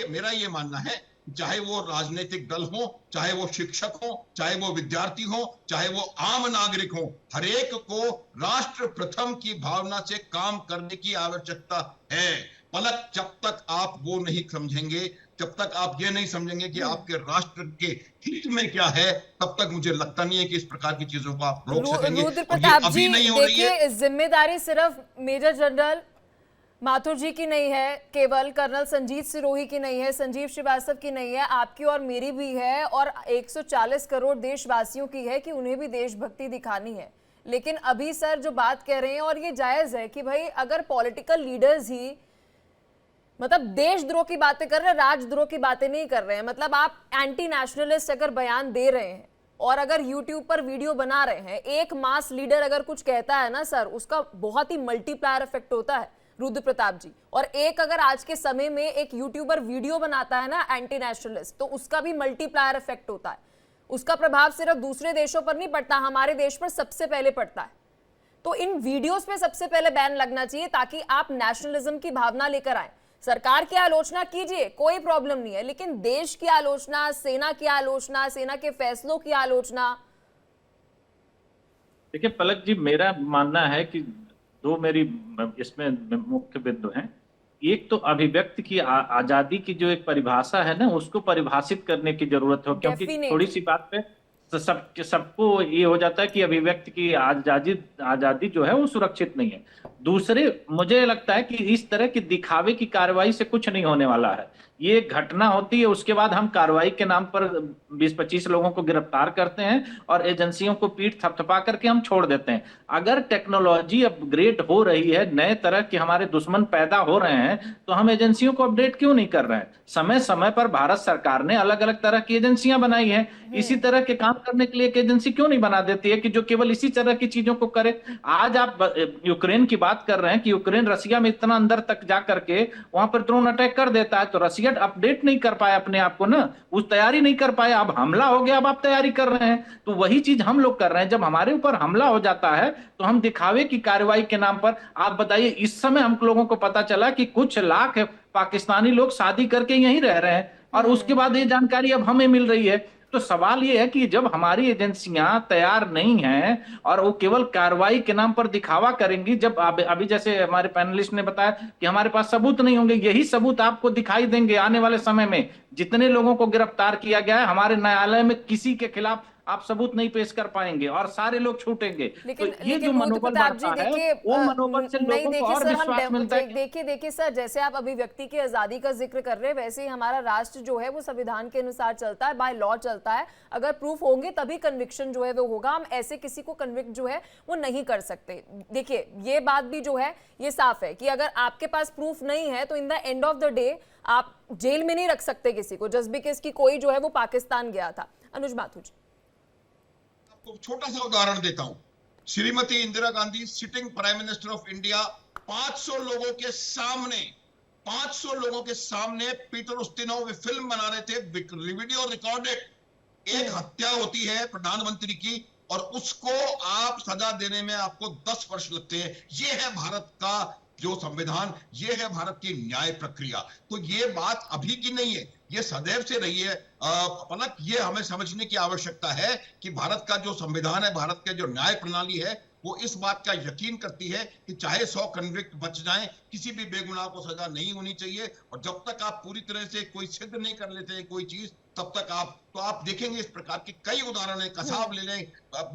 मेरा ये मानना है, चाहे वो राजनीतिक दल हो, चाहे वो शिक्षक हो, चाहे वो विद्यार्थी हो, चाहे वो आम नागरिक हो, हर एक को राष्ट्र प्रथम की भावना से काम करने की आवश्यकता है। पलक, जब तक आप वो नहीं समझेंगे, जब तक आप ये नहीं समझेंगे कि आपके राष्ट्र के हित में क्या है, तब तक मुझे लगता नहीं है कि इस प्रकार की चीजों को आप रोक सकेंगे। रुद्र प्रताप जी, नहीं हो रही है। देखिए, जिम्मेदारी सिर्फ मेजर जनरल माथुर जी की नहीं है, केवल कर्नल संजीत सिरोही की नहीं है, संजीव श्रीवास्तव की नहीं है, आपकी और मेरी भी है, और 140 करोड़ देशवासियों की है कि उन्हें भी देशभक्ति दिखानी है। लेकिन अभी सर जो बात कह रहे हैं, और ये जायज है कि भाई अगर पॉलिटिकल लीडर्स ही मतलब देशद्रोह की बातें कर रहे हैं, राजद्रोह की बातें नहीं कर रहे हैं, मतलब आप एंटी नेशनलिस्ट अगर बयान दे रहे हैं और अगर यूट्यूब पर वीडियो बना रहे हैं, एक मास लीडर अगर कुछ कहता है ना सर, उसका बहुत ही मल्टीप्लायर इफेक्ट होता है रुद्र प्रताप जी। और एक अगर आज के समय में एक यूट्यूबर वीडियो बनाता है ना एंटी नेशनलिस्ट, तो उसका भी मल्टीप्लायर इफेक्ट होता है। उसका प्रभाव सिर्फ दूसरे देशों पर नहीं पड़ता, हमारे देश पर सबसे पहले पड़ता है। तो इन वीडियोस पे सबसे पहले बैन लगना चाहिए ताकि आप नेशनलिज्म की भावना लेकर आए। सरकार की आलोचना कीजिए, कोई प्रॉब्लम नहीं है, लेकिन देश की आलोचना, सेना की आलोचना, सेना के फैसलों की आलोचना। देखिए पलक जी, मेरा मानना है कि दो मेरी इसमें मुख्य बिंदु हैं। एक तो अभिव्यक्ति की आजादी की जो एक परिभाषा है ना, उसको परिभाषित करने की जरूरत है, क्योंकि थोड़ी सी बात पे तो सबको ये हो जाता है कि अभिव्यक्ति की आजादी जो है वो सुरक्षित नहीं है। दूसरे, मुझे लगता है कि इस तरह की दिखावे की कार्रवाई से कुछ नहीं होने वाला है। ये घटना होती है, उसके बाद हम कार्रवाई के नाम पर 20-25 लोगों को गिरफ्तार करते हैं और एजेंसियों को पीठ थपथपा करके हम छोड़ देते हैं। अगर टेक्नोलॉजी अपग्रेड हो रही है, नए तरह के हमारे दुश्मन पैदा हो रहे हैं, तो हम एजेंसियों को अपडेट क्यों नहीं कर रहे हैं? समय समय पर भारत सरकार ने अलग अलग तरह की एजेंसियां बनाई हैं। इसी तरह के काम करने के लिए एक एजेंसी क्यों नहीं बना देती है कि जो केवल इसी तरह की चीजों को करे? आज आप यूक्रेन की बात कर रहे हैं कि यूक्रेन रसिया में इतना अंदर तक जा करके वहां पर ड्रोन अटैक कर देता है, तो रसिया अपडेट नहीं कर पाया अपने आप को ना, उस तैयारी नहीं कर पाया। अब हमला हो गया, अब आप तैयारी कर रहे हैं। तो वही चीज हम लोग कर रहे हैं। जब हमारे ऊपर हमला हो जाता है तो हम दिखावे की कार्रवाई के नाम पर, आप बताइए, इस समय हम लोगों को पता चला कि कुछ लाख पाकिस्तानी लोग शादी करके यहीं रह रहे हैं, और उसके बाद ये जानकारी अब हमें मिल रही है। तो सवाल ये है कि जब हमारी एजेंसियां तैयार नहीं हैं और वो केवल कार्रवाई के नाम पर दिखावा करेंगी, जब अभी जैसे हमारे पैनलिस्ट ने बताया कि हमारे पास सबूत नहीं होंगे, यही सबूत आपको दिखाई देंगे आने वाले समय में। जितने लोगों को गिरफ्तार किया गया है, हमारे न्यायालय में किसी के खिलाफ आप सबूत नहीं पेश कर पाएंगे और सारे लोग छूटेंगे। लेकिन तो ये जो मनोबल बढ़ता है, वो मनोबल से लोगों को और विश्वास मिलता है। देखिए सर, जैसे आप अभिव्यक्ति की आजादी का जिक्र कर रहे हैं, वैसे ही हमारा राष्ट्र जो है वो संविधान के अनुसार चलता है, बाय लॉ चलता है। अगर प्रूफ होंगे तभी कन्विक्शन जो है वो होगा। हम ऐसे किसी को कन्विक्ट जो है वो नहीं कर सकते। देखिए, ये बात भी जो है ये साफ है कि अगर आपके पास प्रूफ नहीं है तो in the end of the day आप जेल में नहीं रख सकते किसी को, जस्ट बिकॉज कि कोई जो है वो पाकिस्तान गया था। अनुज माथुर जी, छोटा सा उदाहरण देता हूं। Shrimati Indira Gandhi, sitting prime minister of India, 500 लोगों के सामने पीटर उस्तिनोव फिल्म बना रहे थे, वीडियो रिकॉर्डेड, एक हत्या होती है प्रधानमंत्री की और उसको आप सजा देने में आपको 10 वर्ष लगते हैं। ये है भारत का जो संविधान, ये है भारत की न्याय प्रक्रिया। तो ये बात अभी की नहीं है, ये सदैव से रही है। पलक, ये हमें समझने की आवश्यकता है कि भारत का जो संविधान है, भारत के जो न्याय प्रणाली है, वो इस बात का यकीन करती है कि चाहे 100 कन्विक्ट बच जाएं, किसी भी बेगुनाह को सजा नहीं होनी चाहिए। और जब तक आप पूरी तरह से कोई सिद्ध नहीं कर लेते हैं कोई चीज, तब तक आप देखेंगे इस प्रकार के कई उदाहरण है। कसाब ले लें,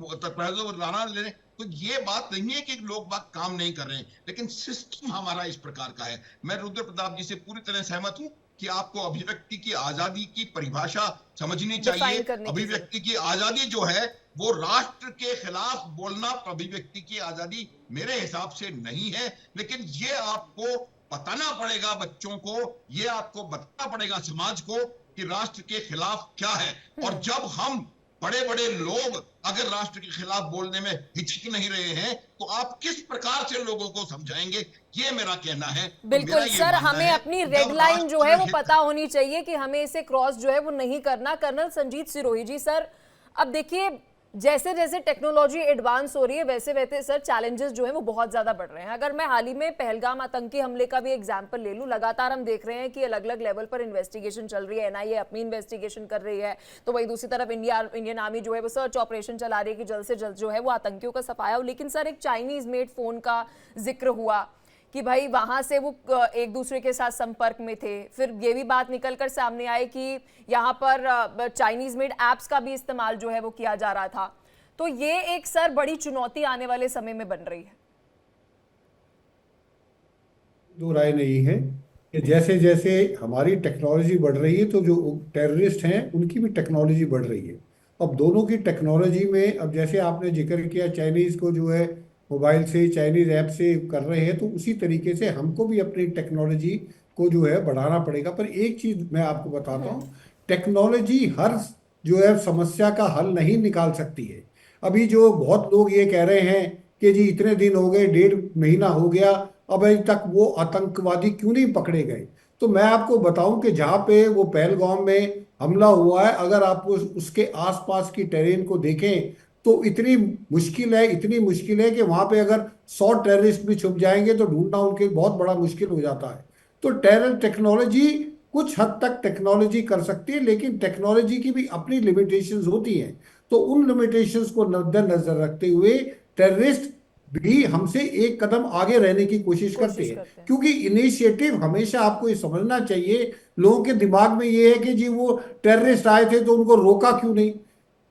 उदाहरण ले लें, तो ये बात नहीं है कि लोग बात काम नहीं कर रहे हैं, लेकिन सिस्टम हमारा इस प्रकार का है। मैं रुद्र प्रताप जी से पूरी तरह सहमत हूं कि आपको अभिव्यक्ति की आजादी की परिभाषा समझनी चाहिए। अभिव्यक्ति की आजादी जो है वो राष्ट्र के खिलाफ बोलना अभिव्यक्ति की आजादी मेरे हिसाब से नहीं है। लेकिन ये आपको बताना पड़ेगा बच्चों को, ये आपको बताना पड़ेगा समाज को कि राष्ट्र के खिलाफ क्या है। और जब हम बड़े बड़े लोग अगर राष्ट्र के खिलाफ बोलने में हिचक नहीं रहे हैं, तो आप किस प्रकार से लोगों को समझाएंगे, ये मेरा कहना है। बिल्कुल सर, हमें अपनी रेड लाइन जो है वो पता होनी चाहिए कि हमें इसे क्रॉस जो है वो नहीं करना। कर्नल संजीत सिरोही जी सर, अब देखिए जैसे जैसे टेक्नोलॉजी एडवांस हो रही है वैसे वैसे सर चैलेंजेस जो है वो बहुत ज्यादा बढ़ रहे हैं। अगर मैं हाल ही में पहलगाम आतंकी हमले का भी एग्जांपल ले लूं, लगातार हम देख रहे हैं कि अलग अलग लेवल पर इन्वेस्टिगेशन चल रही है, एनआईए अपनी इन्वेस्टिगेशन कर रही है, तो वही दूसरी तरफ इंडियन आर्मी जो है वो सर्च ऑपरेशन चला रही है कि जल्द से जल्द जो है वो आतंकियों का सफाया हो। लेकिन सर एक चाइनीज मेड फोन का जिक्र हुआ कि भाई वहां से वो एक दूसरे के साथ संपर्क में थे। फिर ये भी बात निकलकर सामने आई कि यहाँ पर चाइनीज मेड एप्स का भी इस्तेमाल जो है वो किया जा रहा था। तो ये एक सर बड़ी चुनौती आने वाले समय में बन रही है। दो राय नहीं है कि जैसे जैसे हमारी टेक्नोलॉजी बढ़ रही है तो जो टेररिस्ट हैं उनकी भी टेक्नोलॉजी बढ़ रही है। अब दोनों की टेक्नोलॉजी में, अब जैसे आपने जिक्र किया चाइनीज को जो है मोबाइल से, चाइनीज ऐप से कर रहे हैं, तो उसी तरीके से हमको भी अपनी टेक्नोलॉजी को जो है बढ़ाना पड़ेगा। पर एक चीज मैं आपको बताता हूँ, टेक्नोलॉजी हर जो है समस्या का हल नहीं निकाल सकती है। अभी जो बहुत लोग ये कह रहे हैं कि जी इतने दिन हो गए, 1.5 महीना हो गया, अब अभी तक वो आतंकवादी क्यों नहीं पकड़े गए। तो मैं आपको बताऊं कि जहाँ पे वो पहलगाम में हमला हुआ है, अगर आप उसके आसपास की टेरेन को देखें तो इतनी मुश्किल है कि वहां पे अगर 100 टेररिस्ट भी छुप जाएंगे तो ढूंढना उनके बहुत बड़ा मुश्किल हो जाता है। तो टेक्नोलॉजी कुछ हद तक टेक्नोलॉजी कर सकती है, लेकिन टेक्नोलॉजी की भी अपनी लिमिटेशंस होती हैं। तो उन लिमिटेशंस को मद्देनजर रखते हुए टेररिस्ट भी हमसे एक कदम आगे रहने की कोशिश करते हैं। क्योंकि इनिशिएटिव हमेशा आपको ये समझना चाहिए, लोगों के दिमाग में ये है कि जी वो टेररिस्ट आए थे तो उनको रोका क्यों नहीं,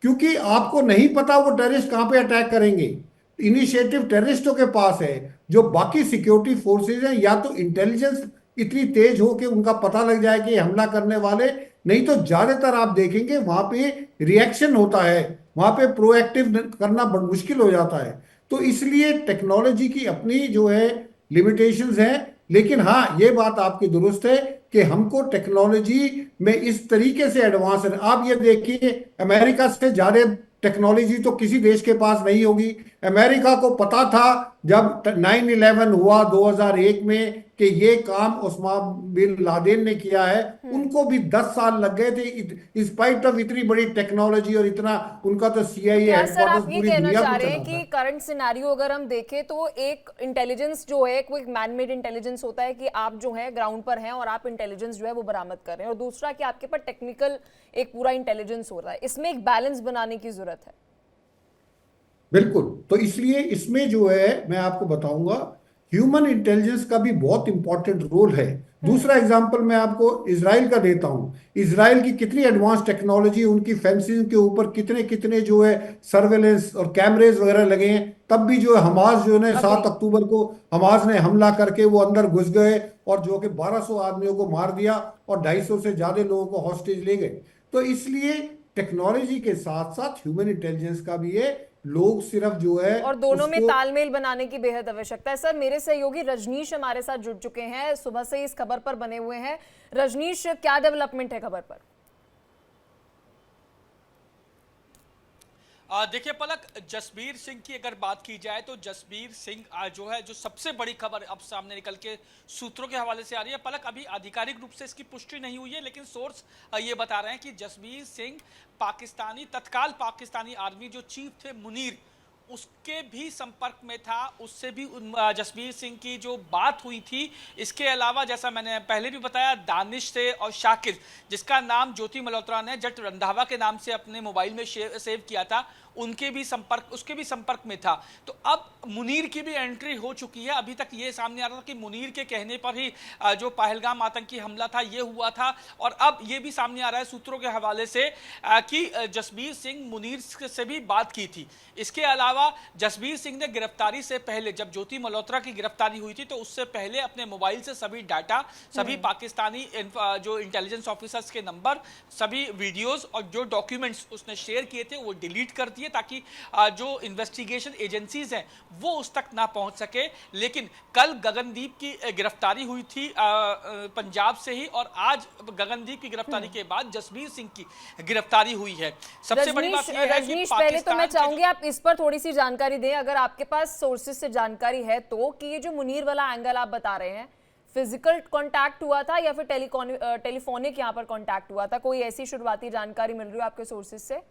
क्योंकि आपको नहीं पता वो टेररिस्ट कहां पे अटैक करेंगे। इनिशिएटिव टेररिस्टों के पास है, जो बाकी सिक्योरिटी फोर्सेज हैं या तो इंटेलिजेंस इतनी तेज हो कि उनका पता लग जाए कि हमला करने वाले, नहीं तो ज्यादातर आप देखेंगे वहां पे रिएक्शन होता है, वहां पे प्रोएक्टिव करना बहुत मुश्किल हो जाता है। तो इसलिए टेक्नोलॉजी की अपनी जो है लिमिटेशंस है। लेकिन हाँ, ये बात आपकी दुरुस्त है कि हमको टेक्नोलॉजी में इस तरीके से एडवांस है। आप ये देखिए, अमेरिका से ज्यादा टेक्नोलॉजी तो किसी देश के पास नहीं होगी। अमेरिका को पता था जब 9/11 हुआ 2001 में कि ये काम उस्मान बिन लादेन ने किया है, उनको भी 10 साल लग गए थे स्पाइट ऑफ इतनी बड़ी टेक्नोलॉजी और इतना उनका तो CIA क्या सर आप हेडक्वार्टर्स ये पूरी कहना दुनिया चाह को रहे हैं चलाता कि है। करंट सिनेरियो अगर हम देखें तो एक इंटेलिजेंस जो है वो एक मैन-मेड इंटेलिजेंस होता है कि आप जो है ग्राउंड पर हैं और आप इंटेलिजेंस जो है वो बरामद कर रहे हैं, और दूसरा कि आपके पास टेक्निकल एक पूरा इंटेलिजेंस हो रहा है। इसमें एक बैलेंस बनाने की जरूरत है। बिल्कुल, तो इसलिए इसमें जो है मैं आपको बताऊंगा ह्यूमन इंटेलिजेंस का भी बहुत इंपॉर्टेंट रोल है। दूसरा एग्जांपल मैं आपको इजराइल का देता हूं। इजराइल की कितनी एडवांस टेक्नोलॉजी, उनकी फेंसिंग के ऊपर कितने कितने जो है सर्वेलेंस और कैमरेज वगैरह लगे हैं, तब भी जो है हमास जो है 7 अक्टूबर को हमास ने हमला करके वो अंदर घुस गए और जो कि 1200 आदमियों को मार दिया और 250 से ज्यादा लोगों को हॉस्टेज ले गए। तो इसलिए टेक्नोलॉजी के साथ साथ ह्यूमन इंटेलिजेंस का भी है, लोग सिर्फ जो है और दोनों में तालमेल बनाने की बेहद आवश्यकता है। सर मेरे सहयोगी रजनीश हमारे साथ जुड़ चुके हैं, सुबह से इस खबर पर बने हुए हैं। रजनीश, क्या डेवलपमेंट है खबर पर? देखिए पलक, जसबीर सिंह की अगर बात की जाए तो जसबीर सिंह जो है, जो सबसे बड़ी खबर अब सामने निकल के सूत्रों के हवाले से आ रही है। पलक, अभी आधिकारिक रूप से इसकी पुष्टि नहीं हुई है, लेकिन सोर्स ये बता रहे हैं कि जसबीर सिंह तत्काल पाकिस्तानी आर्मी जो चीफ थे मुनीर, उसके भी संपर्क में था, उससे भी जसबीर सिंह की जो बात हुई थी। इसके अलावा जैसा मैंने पहले भी बताया, दानिश से और शाकिर, जिसका नाम ज्योति मल्होत्रा ने जट रंधावा के नाम से अपने मोबाइल में सेव किया था, उसके भी संपर्क में था। तो अब मुनीर की भी एंट्री हो चुकी है। अभी तक ये सामने आ रहा था कि मुनीर के कहने पर ही जो पहलगाम आतंकी हमला था ये हुआ था, और अब ये भी सामने आ रहा है सूत्रों के हवाले से कि जसबीर सिंह मुनीर से भी बात की थी। इसके अलावा जसबीर सिंह ने गिरफ्तारी से पहले, जब ज्योति मल्होत्रा की गिरफ्तारी हुई थी, तो उससे पहले अपने मोबाइल से सभी डाटा, सभी पाकिस्तानी जो इंटेलिजेंस ऑफिसर्स के नंबर, सभी वीडियोस और जो डॉक्यूमेंट्स उसने शेयर किए थे वो डिलीट कर दिए, ताकि जो इन्वेस्टिगेशन एजेंसीज हैं वो उस तक ना पहुंच सके। लेकिन कल गगनदीप की गिरफ्तारी हुई थी पंजाब से ही, और आज गगनदीप की गिरफ्तारी के बाद जसबीर सिंह की गिरफ्तारी हुई है। सबसे बड़ी बात यह है कि पहले तो मैं चाहूंगी आप इस पर थोड़ी सी जानकारी दें, अगर आपके पास सोर्सेज से जानकारी है तो, कि ये जो मुनीर वाला एंगल आप बता रहे हैं, फिजिकल कांटेक्ट हुआ था या फिर टेलीफोनिक यहाँ पर कांटेक्ट हुआ था? कोई ऐसी शुरुआती जानकारी मिल रही है आपके सोर्सेज से?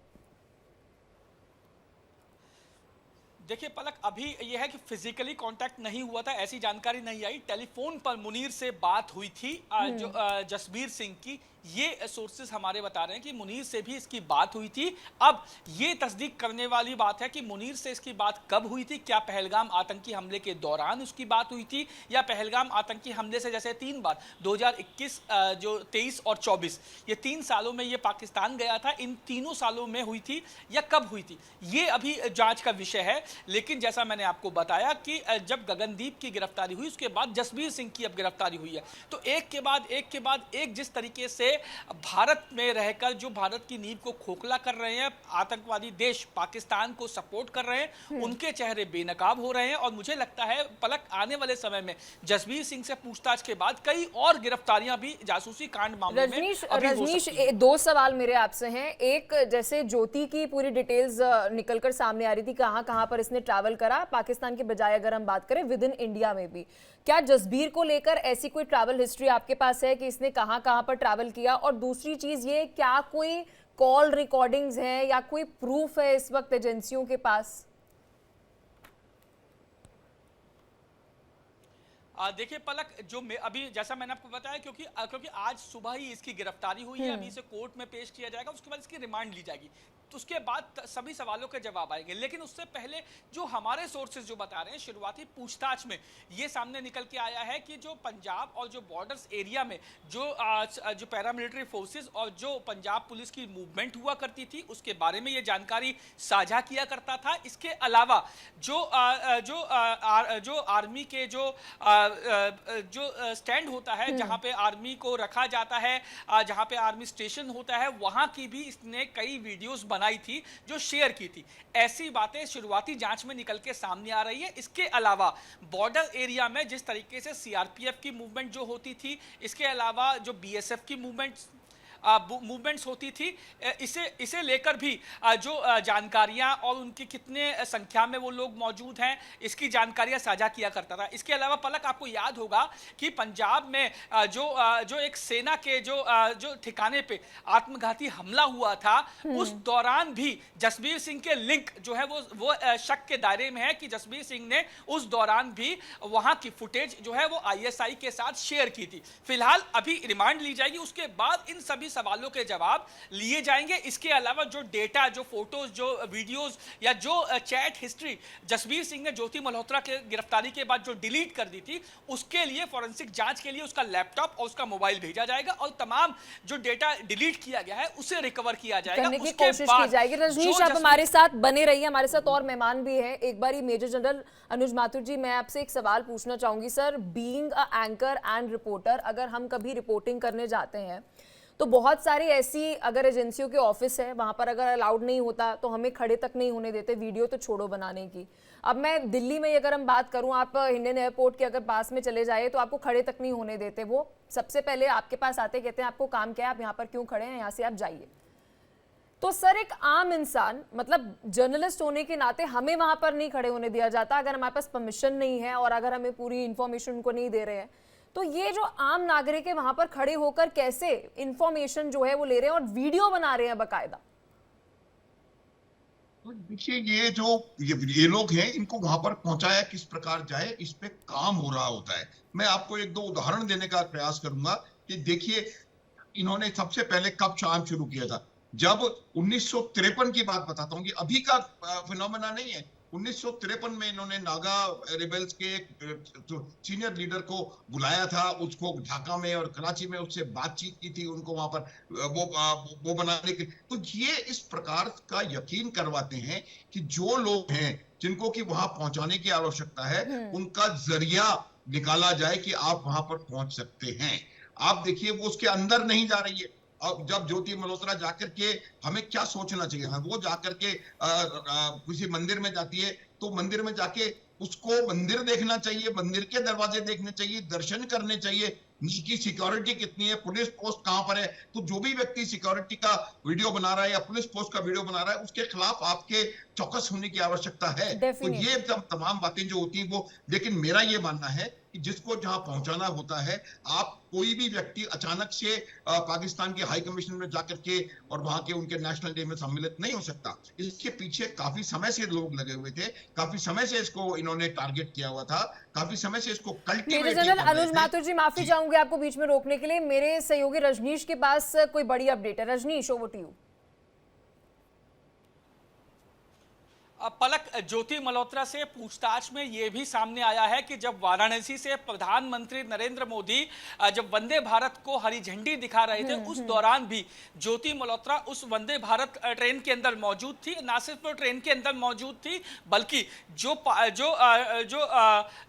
देखिए पलक, अभी यह है कि फिजिकली कांटेक्ट नहीं हुआ था, ऐसी जानकारी नहीं आई। टेलीफोन पर मुनीर से बात हुई थी जो जसबीर सिंह की, ये सोर्सेस हमारे बता रहे हैं कि मुनीर से भी इसकी बात हुई थी। अब ये तस्दीक करने वाली बात है कि मुनीर से इसकी बात कब हुई थी, क्या पहलगाम आतंकी हमले के दौरान उसकी बात हुई थी, या पहलगाम आतंकी हमले से जैसे 3 बार 2021, जो 23 और 24, ये 3 सालों में ये पाकिस्तान गया था, इन तीनों सालों में हुई थी या कब हुई थी, ये अभी जांच का विषय है। लेकिन जैसा मैंने आपको बताया कि जब गगनदीप की गिरफ्तारी हुई, उसके बाद जसबीर सिंह की अब गिरफ्तारी हुई है, तो एक के बाद एक जिस तरीके से भारत में रहकर जो भारत की नींव को खोखला कर रहे हैं आतंकवादी देश पाकिस्तान को सपोर्ट कर रहे हैं, उनके चेहरे बेनकाब हो रहे हैं। और मुझे लगता है पलक, आने वाले समय में जसबीर सिंह से पूछताछ के बाद कई और गिरफ्तारियां भी जासूसी कांड मामलों में रजनीश, 2 सवाल मेरे आपसे हैं। एक, जैसे ज्योति की पूरी डिटेल्स निकलकर सामने आ रही थी, कहां पर इसने ट्रैवल करा पाकिस्तान के बजाय, अगर हम बात करें विद इन इंडिया में भी, क्या जसबीर को लेकर ऐसी कोई ट्रैवल हिस्ट्री आपके पास है कि इसने कहां पर ट्रैवल किया? और दूसरी चीज ये, क्या कोई कॉल रिकॉर्डिंग्स हैं या कोई प्रूफ है इस वक्त एजेंसियों के पास? देखिए पलक, जो अभी जैसा मैंने आपको बताया, क्योंकि आज सुबह ही इसकी गिरफ्तारी हुई है, अभी इसे कोर्ट में पेश किया जाएगा, उसके बाद इसकी रिमांड ली जाएगी, तो उसके बाद सभी सवालों के जवाब आएंगे। लेकिन उससे पहले जो हमारे सोर्सेज जो बता रहे हैं, शुरुआती पूछताछ में ये सामने निकल के आया है कि जो पंजाब और जो बॉर्डर्स एरिया में जो पैरामिलिट्री फोर्सेस और जो पंजाब पुलिस की मूवमेंट हुआ करती थी, उसके बारे में ये जानकारी साझा किया करता था। इसके अलावा जो आर्मी के जो स्टैंड होता है, जहां पे आर्मी को रखा जाता है, जहां पे आर्मी स्टेशन होता है, वहां की भी इसने कई वीडियोस बनाई थी जो शेयर की थी। ऐसी बातें शुरुआती जांच में निकल के सामने आ रही है। इसके अलावा बॉर्डर एरिया में जिस तरीके से सीआरपीएफ की मूवमेंट जो होती थी, इसके अलावा जो बीएसएफ की मूवमेंट्स होती थी, इसे लेकर भी जो जानकारियां और उनकी कितने संख्या में वो लोग मौजूद हैं, इसकी जानकारियां साझा किया करता था। इसके अलावा पलक, आपको याद होगा कि पंजाब में जो एक सेना के जो ठिकाने पे आत्मघाती हमला हुआ था, उस दौरान भी जसबीर सिंह के लिंक जो है वो शक के दायरे में है कि जसबीर सिंह ने उस दौरान भी वहां की फुटेज जो है वो आईएसआई के साथ शेयर की थी। फिलहाल अभी रिमांड ली जाएगी, उसके बाद इन सभी सवालों के जवाब लिए जाएंगे। इसके अलावा जो डेटा, जो फोटोज, जो वीडियोस या जो चैट हिस्ट्री जसबीर सिंह ने ज्योति मल्होत्रा के गिरफ्तारी के बाद जो डिलीट कर दी थी, उसके लिए फॉरेंसिक जांच के लिए उसका लैपटॉप और उसका मोबाइल भेजा जाएगा, और तमाम जो डेटा डिलीट किया गया है उसे रिकवर किया जाएगा, करने की कोशिश की जाएगी। रजनीश, आप हमारे साथ बने रहिए, हमारे साथ और मेहमान भी हैं। एक बार मेजर जनरल अनुज माथुर जी, मैं आपसे एक सवाल पूछना चाहूंगी। Sir, being a anchor and reporter, अगर हम कभी रिपोर्टिंग करने जाते हैं तो बहुत सारी ऐसी अगर एजेंसियों के ऑफिस है, वहां पर अगर अलाउड नहीं होता तो हमें खड़े तक नहीं होने देते, वीडियो तो छोड़ो बनाने की। अब मैं दिल्ली में अगर हम बात करूं, आप इंडियन एयरपोर्ट के अगर पास में चले जाए तो आपको खड़े तक नहीं होने देते। वो सबसे पहले आपके पास आते, कहते हैं आपको काम क्या है, आप यहाँ पर क्यों खड़े हैं, यहाँ से आप जाइए। तो सर एक आम इंसान मतलब जर्नलिस्ट होने के नाते हमें वहां पर नहीं खड़े होने दिया जाता अगर हमारे पास परमिशन नहीं है और अगर हमें पूरी इंफॉर्मेशन उनको नहीं दे रहे हैं। तो ये जो आम नागरिक है वहां पर खड़े होकर कैसे इंफॉर्मेशन जो है वो ले रहे हैं और वीडियो बना रहे हैं बकायदा। तो देखिए ये लोग हैं, इनको वहां पर पहुंचाया किस प्रकार जाए, इस पे काम हो रहा होता है। मैं आपको एक दो उदाहरण देने का प्रयास करूंगा कि देखिए इन्होंने सबसे पहले कब काम शुरू किया था। जब 1953 की बात बताता हूँ कि अभी का फिनोमेना नहीं है। 1953 में इन्होंने नागा रिबेल्स के सीनियर लीडर को बुलाया था, उसको ढाका में और कराची में उससे बातचीत की थी, उनको वहां पर वो बनाने के। तो ये इस प्रकार का यकीन करवाते हैं कि जो लोग हैं जिनको कि वहां पहुंचाने की आवश्यकता है उनका जरिया निकाला जाए कि आप वहां पर पहुंच सकते हैं। आप देखिए वो उसके अंदर नहीं जा रही है। अब जब ज्योति मल्होत्रा जाकर के, हमें क्या सोचना चाहिए, वो जाकर के किसी मंदिर में जाती है तो मंदिर में जाके उसको मंदिर देखना चाहिए, मंदिर के दरवाजे देखने चाहिए, दर्शन करने चाहिए, उसकी सिक्योरिटी कितनी है, पुलिस पोस्ट कहां पर है। तो जो भी व्यक्ति सिक्योरिटी का वीडियो बना रहा है या पुलिस पोस्ट का वीडियो बना रहा है उसके खिलाफ आपके चौकस होने की आवश्यकता है। तो ये तमाम बातें जो होती हैं वो, लेकिन मेरा ये मानना है कि जिसको जहां पहुंचाना होता है, आप कोई भी व्यक्ति अचानक से पाकिस्तान के हाई कमीशन में जाकर के और वहां के उनके नेशनल डे में सम्मिलित नहीं हो सकता। इसके पीछे काफी समय से लोग लगे हुए थे, काफी समय से इसको इन्होंने टारगेट किया हुआ था, काफी समय से इसको मेजर जनरल अनुज माथुर जी, माफी चाहूंगी आपको बीच में रोकने के लिए। मेरे सहयोगी रजनीश के पास कोई बड़ी अपडेट है। Rajneesh, over to you. Palak, Jyoti Malhotra से पूछताछ में यह भी सामने आया है कि जब वाराणसी से प्रधानमंत्री नरेंद्र मोदी जब वंदे भारत को हरी झंडी दिखा रहे थे उस दौरान भी ज्योति मल्होत्रा उस वंदे भारत ट्रेन के अंदर मौजूद थी। ना सिर्फ ट्रेन के अंदर मौजूद थी बल्कि जो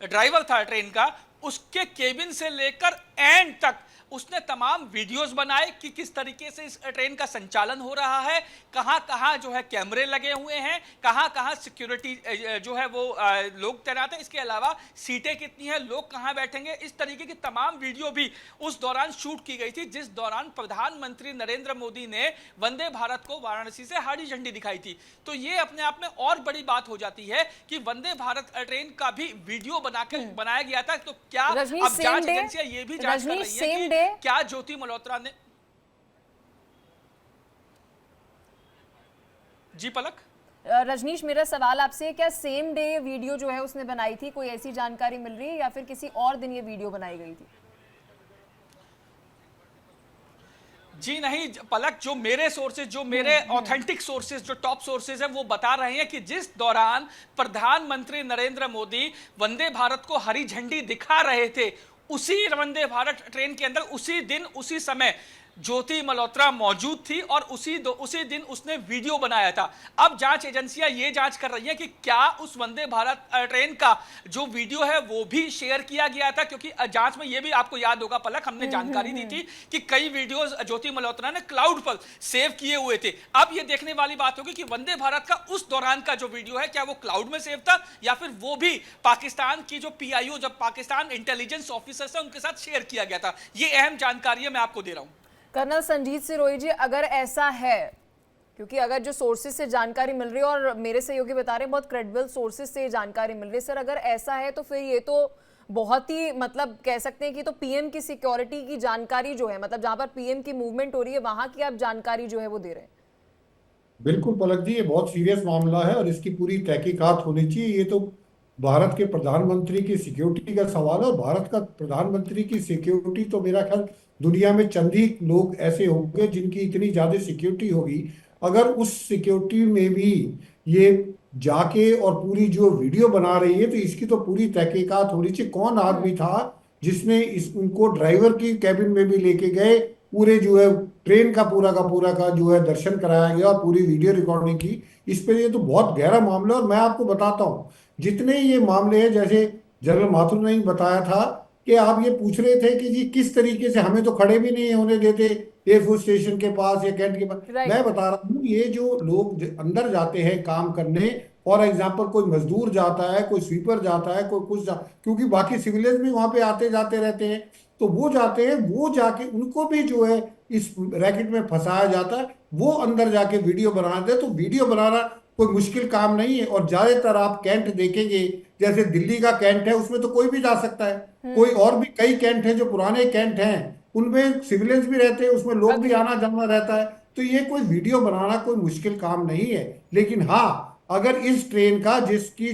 ड्राइवर था ट्रेन का, उसके केबिन से लेकर एंड तक उसने तमाम वीडियोस बनाए कि किस तरीके से इस ट्रेन का संचालन हो रहा है, कहां कहां जो है कैमरे लगे हुए हैं, कहां कहां सिक्योरिटी जो है वो लोग तैनात हैं, इसके अलावा सीटें कितनी हैं, लोग कहां बैठेंगे, इस तरीके की तमाम वीडियो भी उस दौरान शूट की गई थी जिस दौरान प्रधानमंत्री नरेंद्र मोदी ने वंदे भारत को वाराणसी से हरी झंडी दिखाई थी। तो ये अपने आप में और बड़ी बात हो जाती है कि वंदे भारत ट्रेन का भी वीडियो बनाया गया था। तो क्या अब जांच एजेंसियां ये भी जांच कर रही है कि क्या ज्योति मल्होत्रा ने। जी पलक। रजनीश, मेरा सवाल आपसे, क्या सेम डे वीडियो जो है उसने बनाई थी, कोई ऐसी जानकारी मिल रही है या फिर किसी और दिन ये वीडियो बनाई गई थी? जी नहीं पलक, जो मेरे सोर्सेज, जो मेरे ऑथेंटिक सोर्सेज, जो टॉप सोर्सेज हैं वो बता रहे हैं कि जिस दौरान प्रधानमंत्री नरेंद्र मोदी वंदे भारत को हरी झंडी दिखा रहे थे उसी वंदे भारत ट्रेन के अंदर उसी दिन उसी समय ज्योति मल्होत्रा मौजूद थी और उसी दिन उसने वीडियो बनाया था। अब जांच एजेंसियां ये जांच कर रही हैं कि क्या उस वंदे भारत ट्रेन का जो वीडियो है वो भी शेयर किया गया था, क्योंकि जांच में ये भी आपको याद होगा पलक, हमने जानकारी दी थी कि कई वीडियोस ज्योति मल्होत्रा ने क्लाउड पर सेव किए हुए थे। अब ये देखने वाली बात होगी कि वंदे भारत का उस दौरान का जो वीडियो है क्या वो क्लाउड में सेव था या फिर वो भी पाकिस्तान की जो PIO, जब पाकिस्तान इंटेलिजेंस ऑफिसर्स है उनके साथ शेयर किया गया था। ये अहम जानकारी है, मैं आपको दे रहा हूं। कर्नल संजीत सिरोही जी, अगर ऐसा है, क्योंकि अगर जो सोर्सेज से जानकारी मिल रही है और मेरे सहयोगी बता रहे हैं बहुत क्रेडिबल सोर्सेज से जानकारी मिल रही है, सर अगर ऐसा है तो फिर ये तो बहुत ही मतलब कह सकते हैं कि तो पीएम की सिक्योरिटी की जानकारी जो है, मतलब जहां पर पीएम की मूवमेंट हो रही है वहां की आप जानकारी जो है वो दे रहे हैं। बिल्कुल पलक जी, ये बहुत सीरियस मामला है और इसकी पूरी तहकीकात होनी चाहिए। ये तो भारत के प्रधानमंत्री की सिक्योरिटी का सवाल है और भारत का प्रधानमंत्री की सिक्योरिटी तो मेरा ख्याल दुनिया में चंद ही लोग ऐसे होंगे जिनकी इतनी ज्यादा सिक्योरिटी होगी। अगर उस सिक्योरिटी में भी ये जाके और पूरी जो वीडियो बना रही है तो इसकी तो पूरी तहकीकात होनी चाहिए। कौन आदमी था जिसने उनको ड्राइवर की कैबिन में भी लेके गए, पूरे जो है ट्रेन का पूरा का जो है दर्शन कराया गया और पूरी वीडियो रिकॉर्डिंग की। इस पर ये तो बहुत गहरा मामला है और मैं आपको बताता हूँ जितने ये मामले हैं, जैसे जनरल माथुर ने ही बताया था कि आप ये पूछ रहे थे कि जी किस तरीके से, हमें तो खड़े भी नहीं होने देते एयरफोर्स स्टेशन के पास या कैंट के पास। मैं बता रहा हूँ ये जो लोग अंदर जाते हैं काम करने, फॉर एग्जाम्पल कोई मजदूर जाता है, कोई स्वीपर जाता है, कोई कुछ क्योंकि बाकी सिविलियंस भी वहां पे आते जाते रहते हैं, तो वो जाते हैं, वो जाके उनको भी जो है इस रैकेट में फंसाया जाता है, वो अंदर जाके वीडियो बनाते हैं। तो वीडियो बनाना कोई मुश्किल काम नहीं है। और ज्यादातर आप कैंट देखेंगे, जैसे दिल्ली का कैंट है, उसमें तो कोई भी जा सकता है। कोई और भी कई कैंट हैं जो पुराने कैंट हैं, उनमें सिविलियंस भी रहते हैं, उसमें लोग भी आना जाना रहता है। तो ये कोई वीडियो बनाना कोई मुश्किल काम नहीं है। लेकिन हाँ, अगर इस ट्रेन का जिसकी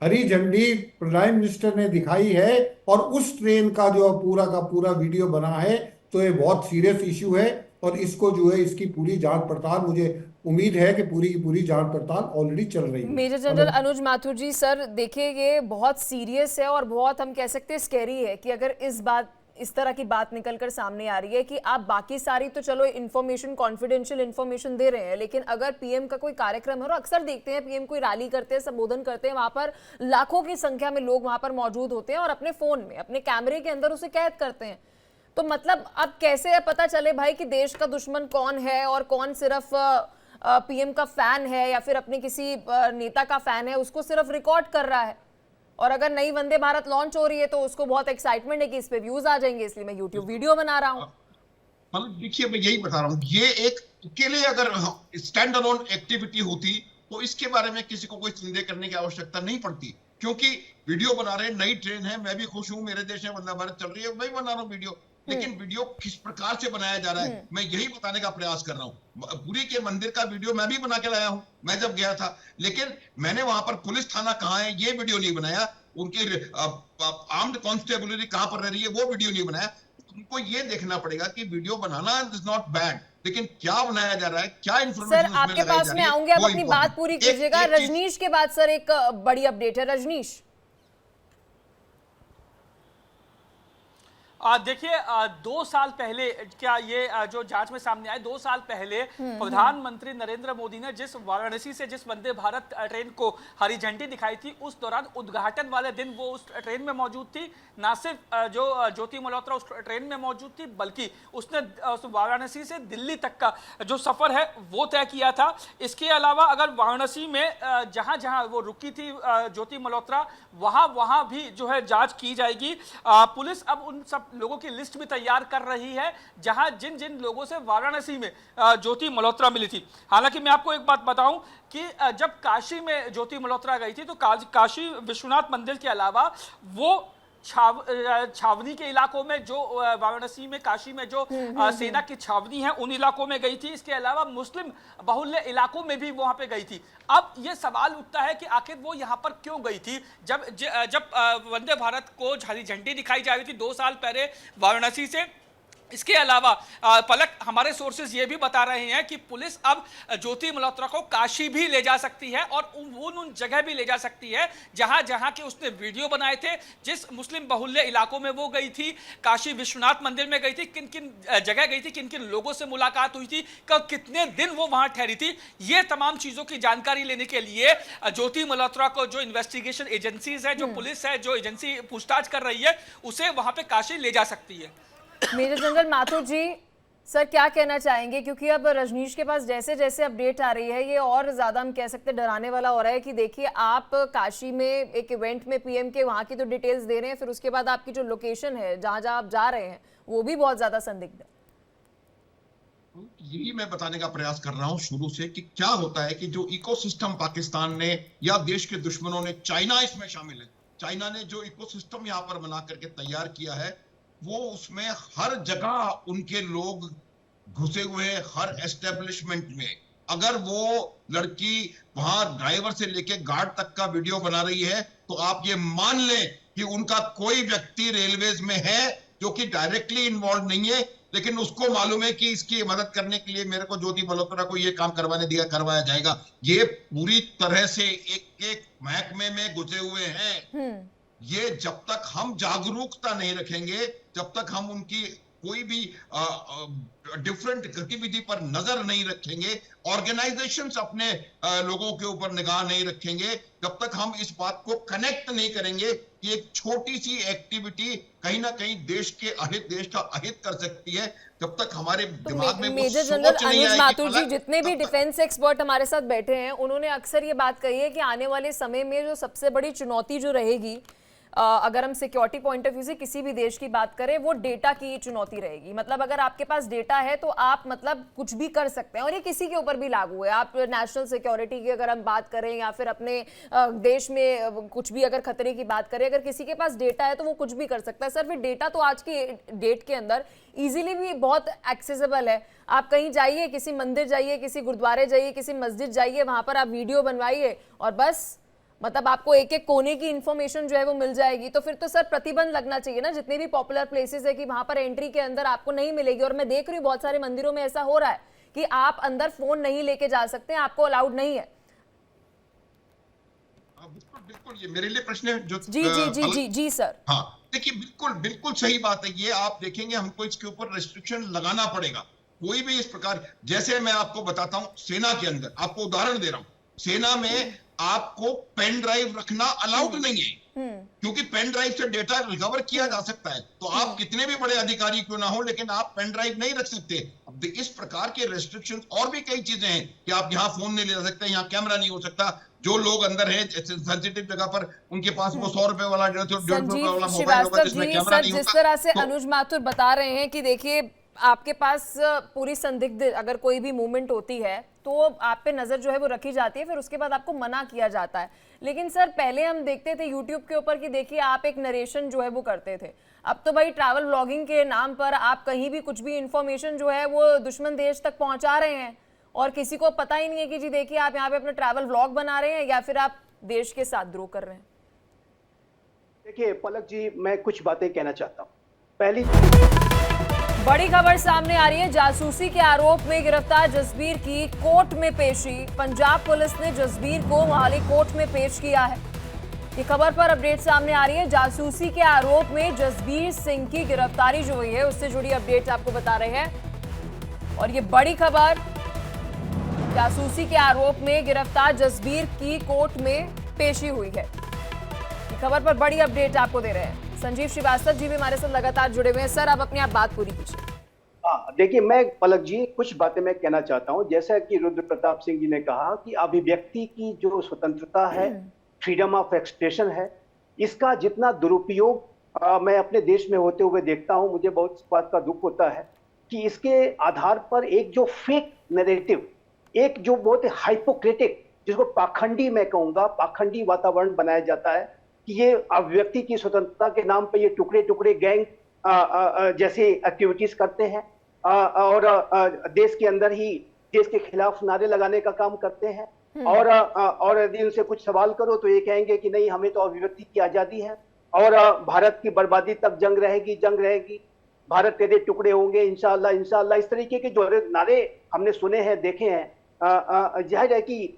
हरी झंडी प्राइम मिनिस्टर ने दिखाई है और उस ट्रेन का का पूरा वीडियो बना है, तो ये बहुत सीरियस इशू है। और इसको जो है, इसकी पूरी जांच पड़ताल, मुझे उम्मीद है कि पूरी की पूरी जांच पड़ताल ऑलरेडी चल रही है। मेजर जनरल अनुज माथुर जी, सर देखिए ये बहुत सीरियस है और बहुत हम कह सकते हैं स्कैरी है कि अगर इस तरह की बात निकलकर सामने आ रही है कि आप बाकी सारी तो चलो इन्फॉर्मेशन, कॉन्फिडेंशियल इन्फॉर्मेशन दे रहे हैं, लेकिन अगर पीएम का कोई कार्यक्रम है, और अक्सर देखते हैं पीएम कोई रैली करते हैं, संबोधन करते हैं, वहां पर लाखों की संख्या में लोग वहां पर मौजूद होते हैं और अपने फोन में, अपने कैमरे के अंदर उसे कैद करते हैं। तो मतलब अब कैसे पता चले भाई कि देश का दुश्मन कौन है और कौन सिर्फ पीएम का फैन है या फिर अपने किसी नेता का फैन है, उसको सिर्फ रिकॉर्ड कर रहा है। और अगर नई वंदे भारत लॉन्च हो रही है तो उसको बहुत एक्साइटमेंट है कि इस पे व्यूज आ जाएंगे, इसलिए मैं यूट्यूब वीडियो बना रहा हूँ। मतलब देखिए, मैं यही बता रहा हूँ, ये एक अकेले अगर स्टैंड अलोन एक्टिविटी होती तो इसके बारे में किसी को कोई संदेह करने की आवश्यकता नहीं पड़ती, क्योंकि वीडियो बना रहे हैं, नई ट्रेन है, मैं भी खुश हूं, मेरे देश में वंदे भारत चल रही है, मैं भी बना रहा हूँ वीडियो। लेकिन वीडियो किस प्रकार से बनाया जा रहा है, मैं यही बताने का प्रयास कर रहा हूँ। पुरी के मंदिर का वीडियो मैं भी बना के लाया हूँ, मैं जब गया था, लेकिन मैंने वहां पर पुलिस थाना कहाँ है ये वीडियो नहीं बनाया, उनकी आर्म्ड कॉन्स्टेबलरी कहां पर रह रही है वो वीडियो नहीं बनाया। उनको ये देखना पड़ेगा कि video banana is not bad, लेकिन क्या बनाया जा रहा है, क्या इन्फॉर्मेशन सर आपके पास में आऊंगे, आप अपनी बात पूरी कीजिएगा। रजनीश के बाद सर एक बड़ी अपडेट है, रजनीश। देखिए 2 साल पहले क्या ये जो जांच में सामने आए, 2 साल पहले प्रधानमंत्री नरेंद्र मोदी ने जिस वाराणसी से जिस वंदे भारत ट्रेन को हरी झंडी दिखाई थी, उस दौरान उद्घाटन वाले दिन वो उस ट्रेन में मौजूद थी। ना सिर्फ जो ज्योति मल्होत्रा उस ट्रेन में मौजूद थी, बल्कि उसने उस वाराणसी से दिल्ली तक का जो सफर है वो तय किया था। इसके अलावा अगर वाराणसी में जहां जहां वो रुकी थी ज्योति मल्होत्रा, वहां भी जो है जांच की जाएगी। पुलिस अब उन सब लोगों की लिस्ट भी तैयार कर रही है जहां जिन जिन लोगों से वाराणसी में ज्योति मल्होत्रा मिली थी। हालांकि मैं आपको एक बात बताऊं कि जब काशी में ज्योति मल्होत्रा गई थी तो काशी विश्वनाथ मंदिर के अलावा वो छावनी के इलाकों में, जो वाराणसी में काशी में जो सेना की छावनी है उन इलाकों में गई थी। इसके अलावा मुस्लिम बहुल्य इलाकों में भी वहां पे गई थी। अब ये सवाल उठता है कि आखिर वो यहां पर क्यों गई थी जब वंदे भारत को हरी झंडी दिखाई जा रही थी 2 साल पहले वाराणसी से। इसके अलावा पलक, हमारे सोर्सेज ये भी बता रहे हैं कि पुलिस अब ज्योति मल्होत्रा को काशी भी ले जा सकती है और उन जगह भी ले जा सकती है जहां जहां के उसने वीडियो बनाए थे, जिस मुस्लिम बहुल्य इलाकों में वो गई थी, काशी विश्वनाथ मंदिर में गई थी, किन किन जगह गई थी, किन किन लोगों से मुलाकात हुई थी, कितने दिन वो वहां ठहरी थी। ये तमाम चीजों की जानकारी लेने के लिए ज्योति मल्होत्रा को जो इन्वेस्टिगेशन एजेंसीज है, जो पुलिस है, जो एजेंसी पूछताछ कर रही है, उसे वहां पे काशी ले जा सकती है। मेजर जनरल माथुर जी, सर क्या कहना चाहेंगे, क्योंकि अब रजनीश के पास जैसे जैसे अपडेट आ रही है ये और ज्यादा हम कह सकते हैं डराने वाला हो रहा है कि देखिए आप काशी में एक इवेंट में पीएम के वहां की तो डिटेल्स दे रहे हैं, फिर उसके बाद आपकी जो लोकेशन है जहां जहां आप जा रहे हैं वो भी बहुत ज्यादा संदिग्ध है। यही मैं बताने का प्रयास कर रहा हूं शुरू से कि क्या होता है कि जो इकोसिस्टम पाकिस्तान ने या देश के दुश्मनों ने, चाइना इसमें शामिल है, चाइना ने जो इकोसिस्टम यहां पर बना करके तैयार किया है, वो उसमें हर जगह उनके लोग घुसे हुए हैं, हर एस्टेब्लिशमेंट में। अगर वो लड़की वहां ड्राइवर से लेके गार्ड तक का वीडियो बना रही है तो आप ये मान लें कि उनका कोई व्यक्ति रेलवेज में है जो कि डायरेक्टली इन्वॉल्व नहीं है, लेकिन उसको मालूम है कि इसकी मदद करने के लिए मेरे को ज्योति मल्होत्रा को ये काम करवाया जाएगा। ये पूरी तरह से एक महकमे में घुसे हुए हैं। ये जब तक हम जागरूकता नहीं रखेंगे, जब तक हम उनकी कोई भी डिफरेंट गतिविधि पर नजर नहीं रखेंगे, ऑर्गेनाइजेशंस अपने लोगों के ऊपर निगाह नहीं रखेंगे, जब तक हम इस बात को कनेक्ट नहीं करेंगे कि एक छोटी सी एक्टिविटी कहीं ना कहीं देश का अहित कर सकती है, जब तक हमारे दिमाग में मेजर जनरल अनुज माथुर जी, जितने भी डिफेंस एक्सपर्ट हमारे साथ बैठे हैं, उन्होंने अक्सर ये बात कही है कि आने वाले समय में जो सबसे बड़ी चुनौती जो रहेगी अगर हम सिक्योरिटी पॉइंट ऑफ व्यू से किसी भी देश की बात करें, वो डेटा की चुनौती रहेगी। मतलब अगर आपके पास डेटा है तो आप मतलब कुछ भी कर सकते हैं, और ये किसी के ऊपर भी लागू है। आप नेशनल सिक्योरिटी की अगर हम बात करें या फिर अपने देश में कुछ भी अगर खतरे की बात करें, अगर किसी के पास डेटा है तो वो कुछ भी कर सकता है। सर फिर डेटा तो आज की डेट के अंदर इजीली भी बहुत एक्सेसिबल है। आप कहीं जाइए, किसी मंदिर जाइए, किसी गुरुद्वारे जाइए, किसी मस्जिद जाइए, वहां पर आप वीडियो बनवाइए और बस मतलब आपको एक एक कोने की इंफॉर्मेशन जो है वो मिल जाएगी। तो फिर तो सर प्रतिबंध लगना चाहिए ना, जितने भी पॉपुलर प्लेसेस है कि वहां पर एंट्री के अंदर आपको नहीं मिलेगी। और मैं देख रही हूँ बहुत सारे मंदिरों में ऐसा हो रहा है कि आप अंदर फोन नहीं लेके जा सकते, आपको अलाउड नहीं है। बिल्कुल बिल्कुल, ये मेरे लिए प्रश्न है जो जी जी जी जी जी सर। हाँ देखिए, बिल्कुल बिल्कुल सही बात है। ये आप देखेंगे हमको इसके ऊपर रेस्ट्रिक्शन लगाना पड़ेगा। कोई भी इस प्रकार, जैसे मैं आपको बताता हूँ, सेना के अंदर आपको उदाहरण दे रहा हूँ, सेना में आपको पेन ड्राइव रखना अलाउड नहीं है, क्योंकि पेन ड्राइव से डेटा रिकवर किया जा सकता है। तो आप कितने भी बड़े अधिकारी क्यों ना हो, लेकिन आप पेन ड्राइव नहीं रख सकते। अब इस प्रकार के रेस्ट्रिक्शन, और भी कई चीजें हैं कि आप यहाँ फोन नहीं ले जा सकते, यहाँ कैमरा नहीं हो सकता, जो लोग अंदर हैं सेंसिटिव जगह पर उनके पास वो 100 रुपए वाला 150 रुपए वाला संजीव मोबाइल होगा श्रीवास्तव जिसमें जी, कैमरा सर नहीं जिस होता। तरह से तो अनुज माथुर बता रहे हैं कि देखिए आपके पास पूरी संदिग्ध अगर कोई भी मूवमेंट होती है तो आप पे नजर जो है वो रखी जाती है, फिर उसके बाद आपको मना किया जाता है। लेकिन सर पहले हम देखते थे यूट्यूब के ऊपर कि देखिए आप एक नरेशन जो है वो करते थे। अब तो भाई ट्रैवल व्लॉगिंग के नाम पर आप कहीं भी कुछ भी इंफॉर्मेशन जो है वो दुश्मन देश तक पहुंचा रहे हैं और किसी को पता ही नहीं है कि जी देखिए आप यहाँ पे अपना ट्रैवल व्लॉग बना रहे हैं या फिर आप देश के साथ द्रोह कर रहे हैं। देखिए पलक जी, मैं कुछ बातें कहना चाहता हूँ। पहली बड़ी खबर सामने आ रही है, जासूसी के आरोप में गिरफ्तार जसबीर की कोर्ट में पेशी। पंजाब पुलिस ने जसबीर को मोहाली कोर्ट में पेश किया है। ये खबर पर अपडेट सामने आ रही है। जासूसी के आरोप में जसबीर सिंह की गिरफ्तारी जो हुई है उससे जुड़ी अपडेट आपको बता रहे हैं। और ये बड़ी खबर, जासूसी के आरोप में गिरफ्तार जसबीर की कोर्ट में पेशी हुई है। ये खबर पर बड़ी अपडेट आपको दे रहे हैं। संजीव श्रीवास्तव जी भी हमारे साथ लगातार जुड़े हुए हैं। सर आप अपनी आप बात पूरी कीजिए। देखिए, मैं पलक जी कुछ बातें मैं कहना चाहता हूं। जैसा कि रुद्र प्रताप सिंह जी ने कहा कि अभिव्यक्ति की जो स्वतंत्रता है, फ्रीडम ऑफ एक्सप्रेशन है, इसका जितना दुरुपयोग मैं अपने देश में होते हुए देखता हूं, मुझे बहुत इस बात का दुख होता है कि इसके आधार पर एक जो फेक नैरेटिव, एक जो बहुत हाइपोक्रेटिक, जिसको पाखंडी मैं कहूंगा, पाखंडी वातावरण बनाया जाता है कि ये अभिव्यक्ति की स्वतंत्रता के नाम पे ये टुकड़े टुकड़े गैंग जैसे एक्टिविटीज करते हैं और देश के अंदर ही देश के खिलाफ नारे लगाने का काम करते हैं। और यदि उनसे कुछ सवाल करो तो ये कहेंगे कि नहीं, हमें तो अभिव्यक्ति की आजादी है और भारत की बर्बादी तक जंग रहेगी, भारत तेरे टुकड़े होंगे इंशाअल्लाह इंशाअल्लाह। इस तरीके के जो नारे हमने सुने हैं, देखे हैं। जाहिर है कि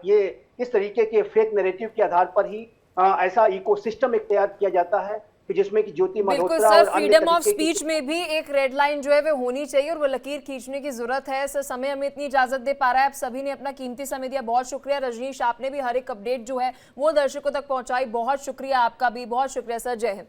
ये इस तरीके के फेक नैरेटिव के आधार पर ही ऐसा इकोसिस्टम एक तैयार किया जाता है कि जिसमें कि ज्योति बिल्कुल मल्होत्रा सर, और अन्य फ्रीडम ऑफ तरीके की स्पीच में भी एक रेड लाइन जो है वो होनी चाहिए और वो लकीर खींचने की जरूरत है। सर समय हमें इतनी इजाजत दे पा रहा है, आप सभी ने अपना कीमती समय दिया, बहुत शुक्रिया। रजनीश आपने भी हर एक अपडेट जो है वो दर्शकों तक पहुंचाई, बहुत शुक्रिया आपका भी, बहुत शुक्रिया सर। जय हिंद।